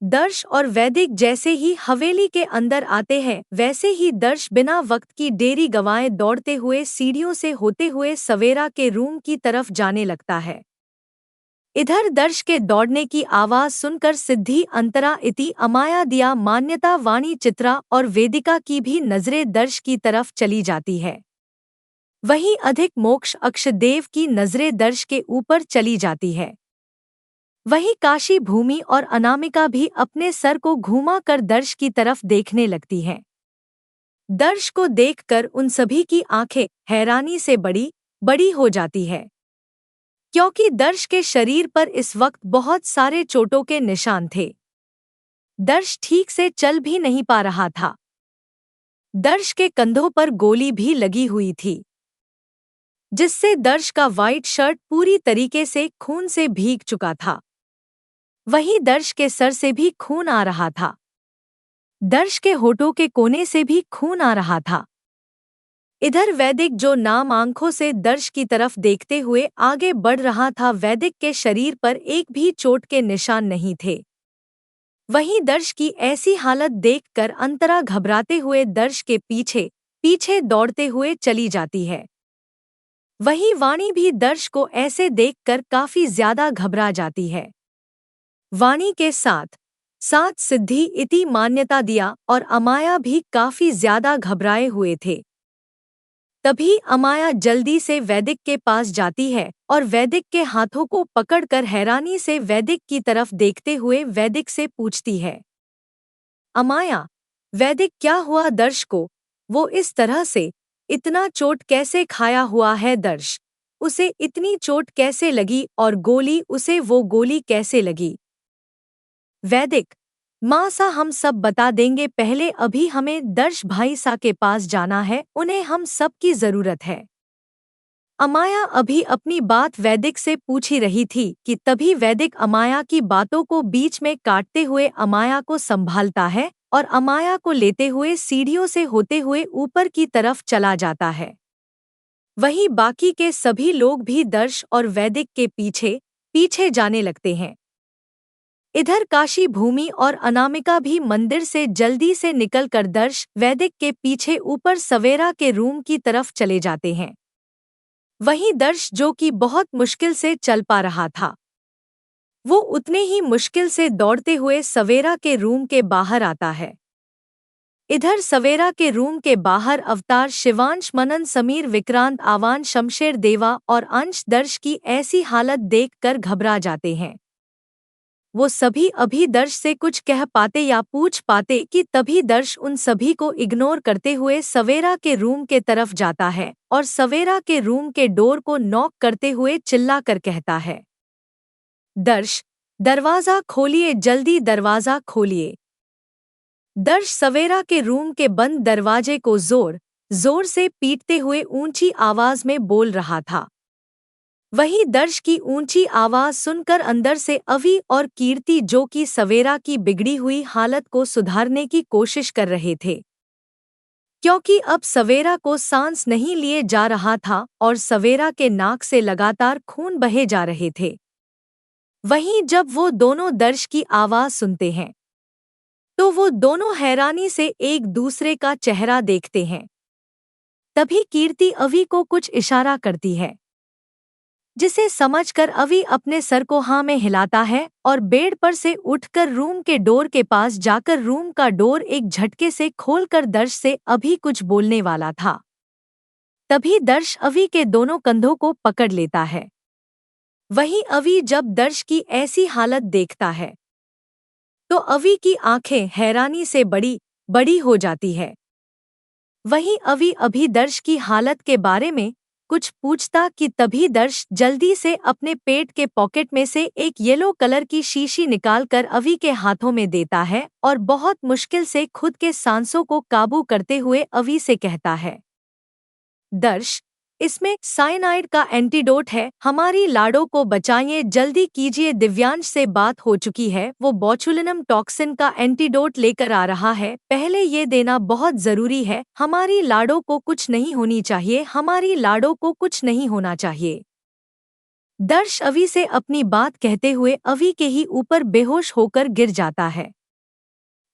Speaker 2: दर्श और वैदिक जैसे ही हवेली के अंदर आते हैं वैसे ही दर्श बिना वक्त की देरी गंवाए दौड़ते हुए सीढ़ियों से होते हुए सवेरा के रूम की तरफ जाने लगता है। इधर दर्श के दौड़ने की आवाज सुनकर सिद्धि, अंतरा, इति, अमाया, दिया, मान्यता, वाणी, चित्रा और वेदिका की भी नजरें दर्श की तरफ चली जाती है। वहीं अधिक मोक्ष अक्षदेव की नजरें दर्श के ऊपर चली जाती है। वहीं काशी, भूमि और अनामिका भी अपने सर को घुमा कर दर्श की तरफ देखने लगती हैं। दर्श को देखकर उन सभी की आंखें हैरानी से बड़ी बड़ी हो जाती है, क्योंकि दर्श के शरीर पर इस वक्त बहुत सारे चोटों के निशान थे। दर्श ठीक से चल भी नहीं पा रहा था। दर्श के कंधों पर गोली भी लगी हुई थी, जिससे दर्श का वाइट शर्ट पूरी तरीके से खून से भीग चुका था। वहीं दर्श के सर से भी खून आ रहा था। दर्श के होठों के कोने से भी खून आ रहा था। इधर वैदिक जो नाम आंखों से दर्श की तरफ देखते हुए आगे बढ़ रहा था, वैदिक के शरीर पर एक भी चोट के निशान नहीं थे। वहीं दर्श की ऐसी हालत देखकर अंतरा घबराते हुए दर्श के पीछे पीछे दौड़ते हुए चली जाती है। वहीं वाणी भी दर्श को ऐसे देखकर काफी ज्यादा घबरा जाती है। वाणी के साथ साथ सिद्धि, इति, मान्यता, दिया और अमाया भी काफी ज्यादा घबराए हुए थे। तभी अमाया जल्दी से वैदिक के पास जाती है और वैदिक के हाथों को पकड़कर हैरानी से वैदिक की तरफ देखते हुए वैदिक से पूछती है, अमाया, वैदिक क्या हुआ दर्श को? वो इस तरह से इतना चोट कैसे खाया हुआ है दर्श? उसे इतनी चोट कैसे लगी और गोली उसे वो गोली कैसे लगी? वैदिक, माँ सा हम सब बता देंगे, पहले अभी हमें दर्श भाई सा के पास जाना है, उन्हें हम सब की जरूरत है। अमाया अभी अपनी बात वैदिक से पूछ ही रही थी कि तभी वैदिक अमाया की बातों को बीच में काटते हुए अमाया को संभालता है और अमाया को लेते हुए सीढ़ियों से होते हुए ऊपर की तरफ चला जाता है। वहीं बाकी के सभी लोग भी दर्श और वैदिक के पीछे पीछे जाने लगते हैं। इधर काशी, भूमि और अनामिका भी मंदिर से जल्दी से निकलकर दर्श वैदिक के पीछे ऊपर सवेरा के रूम की तरफ चले जाते हैं। वहीं दर्श, जो कि बहुत मुश्किल से चल पा रहा था, वो उतने ही मुश्किल से दौड़ते हुए सवेरा के रूम के बाहर आता है। इधर सवेरा के रूम के बाहर अवतार, शिवांश, मनन, समीर, विक्रांत, आवान, शमशेर, देवा और अंश दर्श की ऐसी हालत देखकर घबरा जाते हैं। वो सभी अभी दर्श से कुछ कह पाते या पूछ पाते कि तभी दर्श उन सभी को इग्नोर करते हुए सवेरा के रूम के तरफ जाता है और सवेरा के रूम के डोर को नॉक करते हुए चिल्लाकर कहता है, दर्श, दरवाजा खोलिए, जल्दी दरवाजा खोलिए। दर्श सवेरा के रूम के बंद दरवाजे को जोर जोर से पीटते हुए ऊंची आवाज में बोल रहा था। वहीं दर्श की ऊंची आवाज सुनकर अंदर से अवि और कीर्ति, जो कि सवेरा की बिगड़ी हुई हालत को सुधारने की कोशिश कर रहे थे, क्योंकि अब सवेरा को सांस नहीं लिए जा रहा था और सवेरा के नाक से लगातार खून बहे जा रहे थे। वहीं जब वो दोनों दर्श की आवाज सुनते हैं तो वो दोनों हैरानी से एक दूसरे का चेहरा देखते हैं। तभी कीर्ति अवि को कुछ इशारा करती है, जिसे समझकर अवि अपने सर को हाँ में हिलाता है और बेड पर से उठकर रूम के डोर के पास जाकर रूम का डोर एक झटके से खोलकर दर्श से अभी कुछ बोलने वाला था। तभी दर्श अवि के दोनों कंधों को पकड़ लेता है। वहीं अवि जब दर्श की ऐसी हालत देखता है तो अवि की आंखें हैरानी से बड़ी बड़ी हो जाती है। वहीं अवि अभी दर्श की हालत के बारे में कुछ पूछता कि तभी दर्श जल्दी से अपने पेट के पॉकेट में से एक येलो कलर की शीशी निकालकर अवि के हाथों में देता है और बहुत मुश्किल से खुद के सांसों को काबू करते हुए अवि से कहता है, दर्श, इसमें साइनाइड का एंटीडोट है। हमारी लाड़ों को बचाइए, जल्दी कीजिए। दिव्यांश से बात हो चुकी है, वो बॉचुलिनम टॉक्सिन का एंटीडोट लेकर आ रहा है। पहले ये देना बहुत जरूरी है। हमारी लाड़ों को कुछ नहीं होनी चाहिए, हमारी लाड़ों को कुछ नहीं होना चाहिए। दर्श अवि से अपनी बात कहते हुए अवि के ही ऊपर बेहोश होकर गिर जाता है।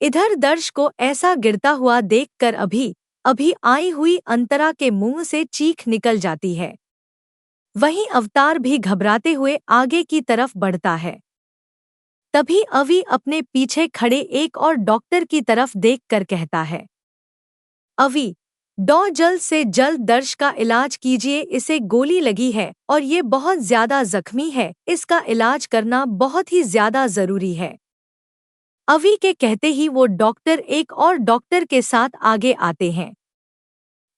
Speaker 2: इधर दर्श को ऐसा गिरता हुआ देखकर अभी अभी आई हुई अंतरा के मुंह से चीख निकल जाती है। वहीं अवतार भी घबराते हुए आगे की तरफ बढ़ता है। तभी अवि अपने पीछे खड़े एक और डॉक्टर की तरफ देखकर कहता है, अवि जल्द से जल्द दर्श का इलाज कीजिए, इसे गोली लगी है और ये बहुत ज्यादा जख्मी है, इसका इलाज करना बहुत ही ज्यादा जरूरी है। अवि के कहते ही वो डॉक्टर एक और डॉक्टर के साथ आगे आते हैं।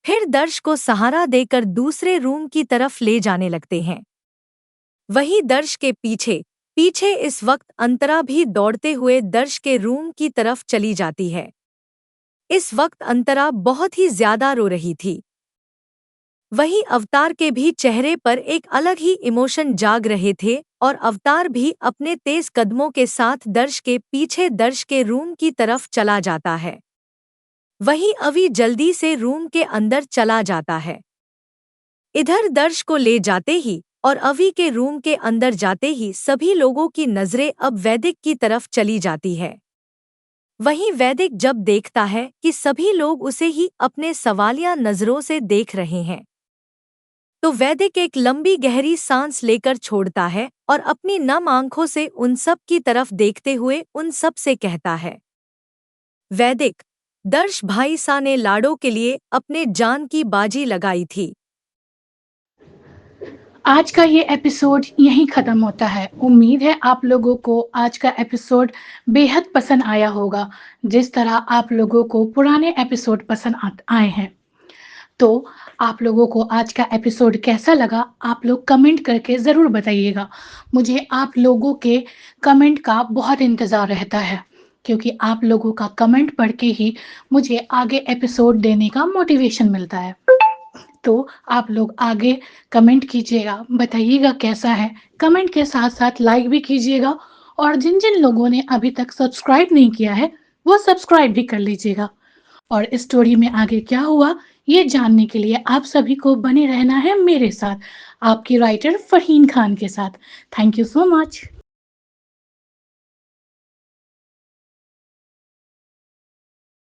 Speaker 2: फिर दर्श को सहारा देकर दूसरे रूम की तरफ ले जाने लगते हैं। वहीं दर्श के पीछे पीछे इस वक्त अंतरा भी दौड़ते हुए दर्श के रूम की तरफ चली जाती है। इस वक्त अंतरा बहुत ही ज्यादा रो रही थी। वहीं अवतार के भी चेहरे पर एक अलग ही इमोशन जाग रहे थे और अवतार भी अपने तेज कदमों के साथ दर्श के पीछे दर्श के रूम की तरफ चला जाता है। वहीं अवि जल्दी से रूम के अंदर चला जाता है। इधर दर्श को ले जाते ही और अवि के रूम के अंदर जाते ही सभी लोगों की नजरें अब वैदिक की तरफ चली जाती है। वहीं वैदिक जब देखता है कि सभी लोग उसे ही अपने सवालिया नजरों से देख रहे हैं, तो वैदिक एक लंबी गहरी सांस लेकर छोड़ता है और अपनी नम आंखों से उन सब की तरफ देखते हुए उन सब से कहता है, वैदिक, दर्श भाई सा ने लाड़ों के लिए अपने जान की बाजी लगाई थी।
Speaker 3: आज का ये एपिसोड यहीं ख़त्म होता है। उम्मीद है आप लोगों को आज का एपिसोड बेहद पसंद आया होगा, जिस तरह आप लोगों को पुराने एपिसोड पसंद आए हैं। तो आप लोगों को आज का एपिसोड कैसा लगा, आप लोग कमेंट करके ज़रूर बताइएगा। मुझे आप लोगों के कमेंट का बहुत इंतज़ार रहता है, क्योंकि आप लोगों का कमेंट पढ़ के ही मुझे आगे एपिसोड देने का मोटिवेशन मिलता है। तो आप लोग आगे कमेंट कीजिएगा, बताइएगा कैसा है। कमेंट के साथ साथ लाइक भी कीजिएगा और जिन जिन लोगों ने अभी तक सब्सक्राइब नहीं किया है वो सब्सक्राइब भी कर लीजिएगा। और इस स्टोरी में आगे क्या हुआ ये जानने के लिए आप सभी को बने रहना है मेरे साथ, आपकी राइटर फरहीन खान के साथ। Thank you so much.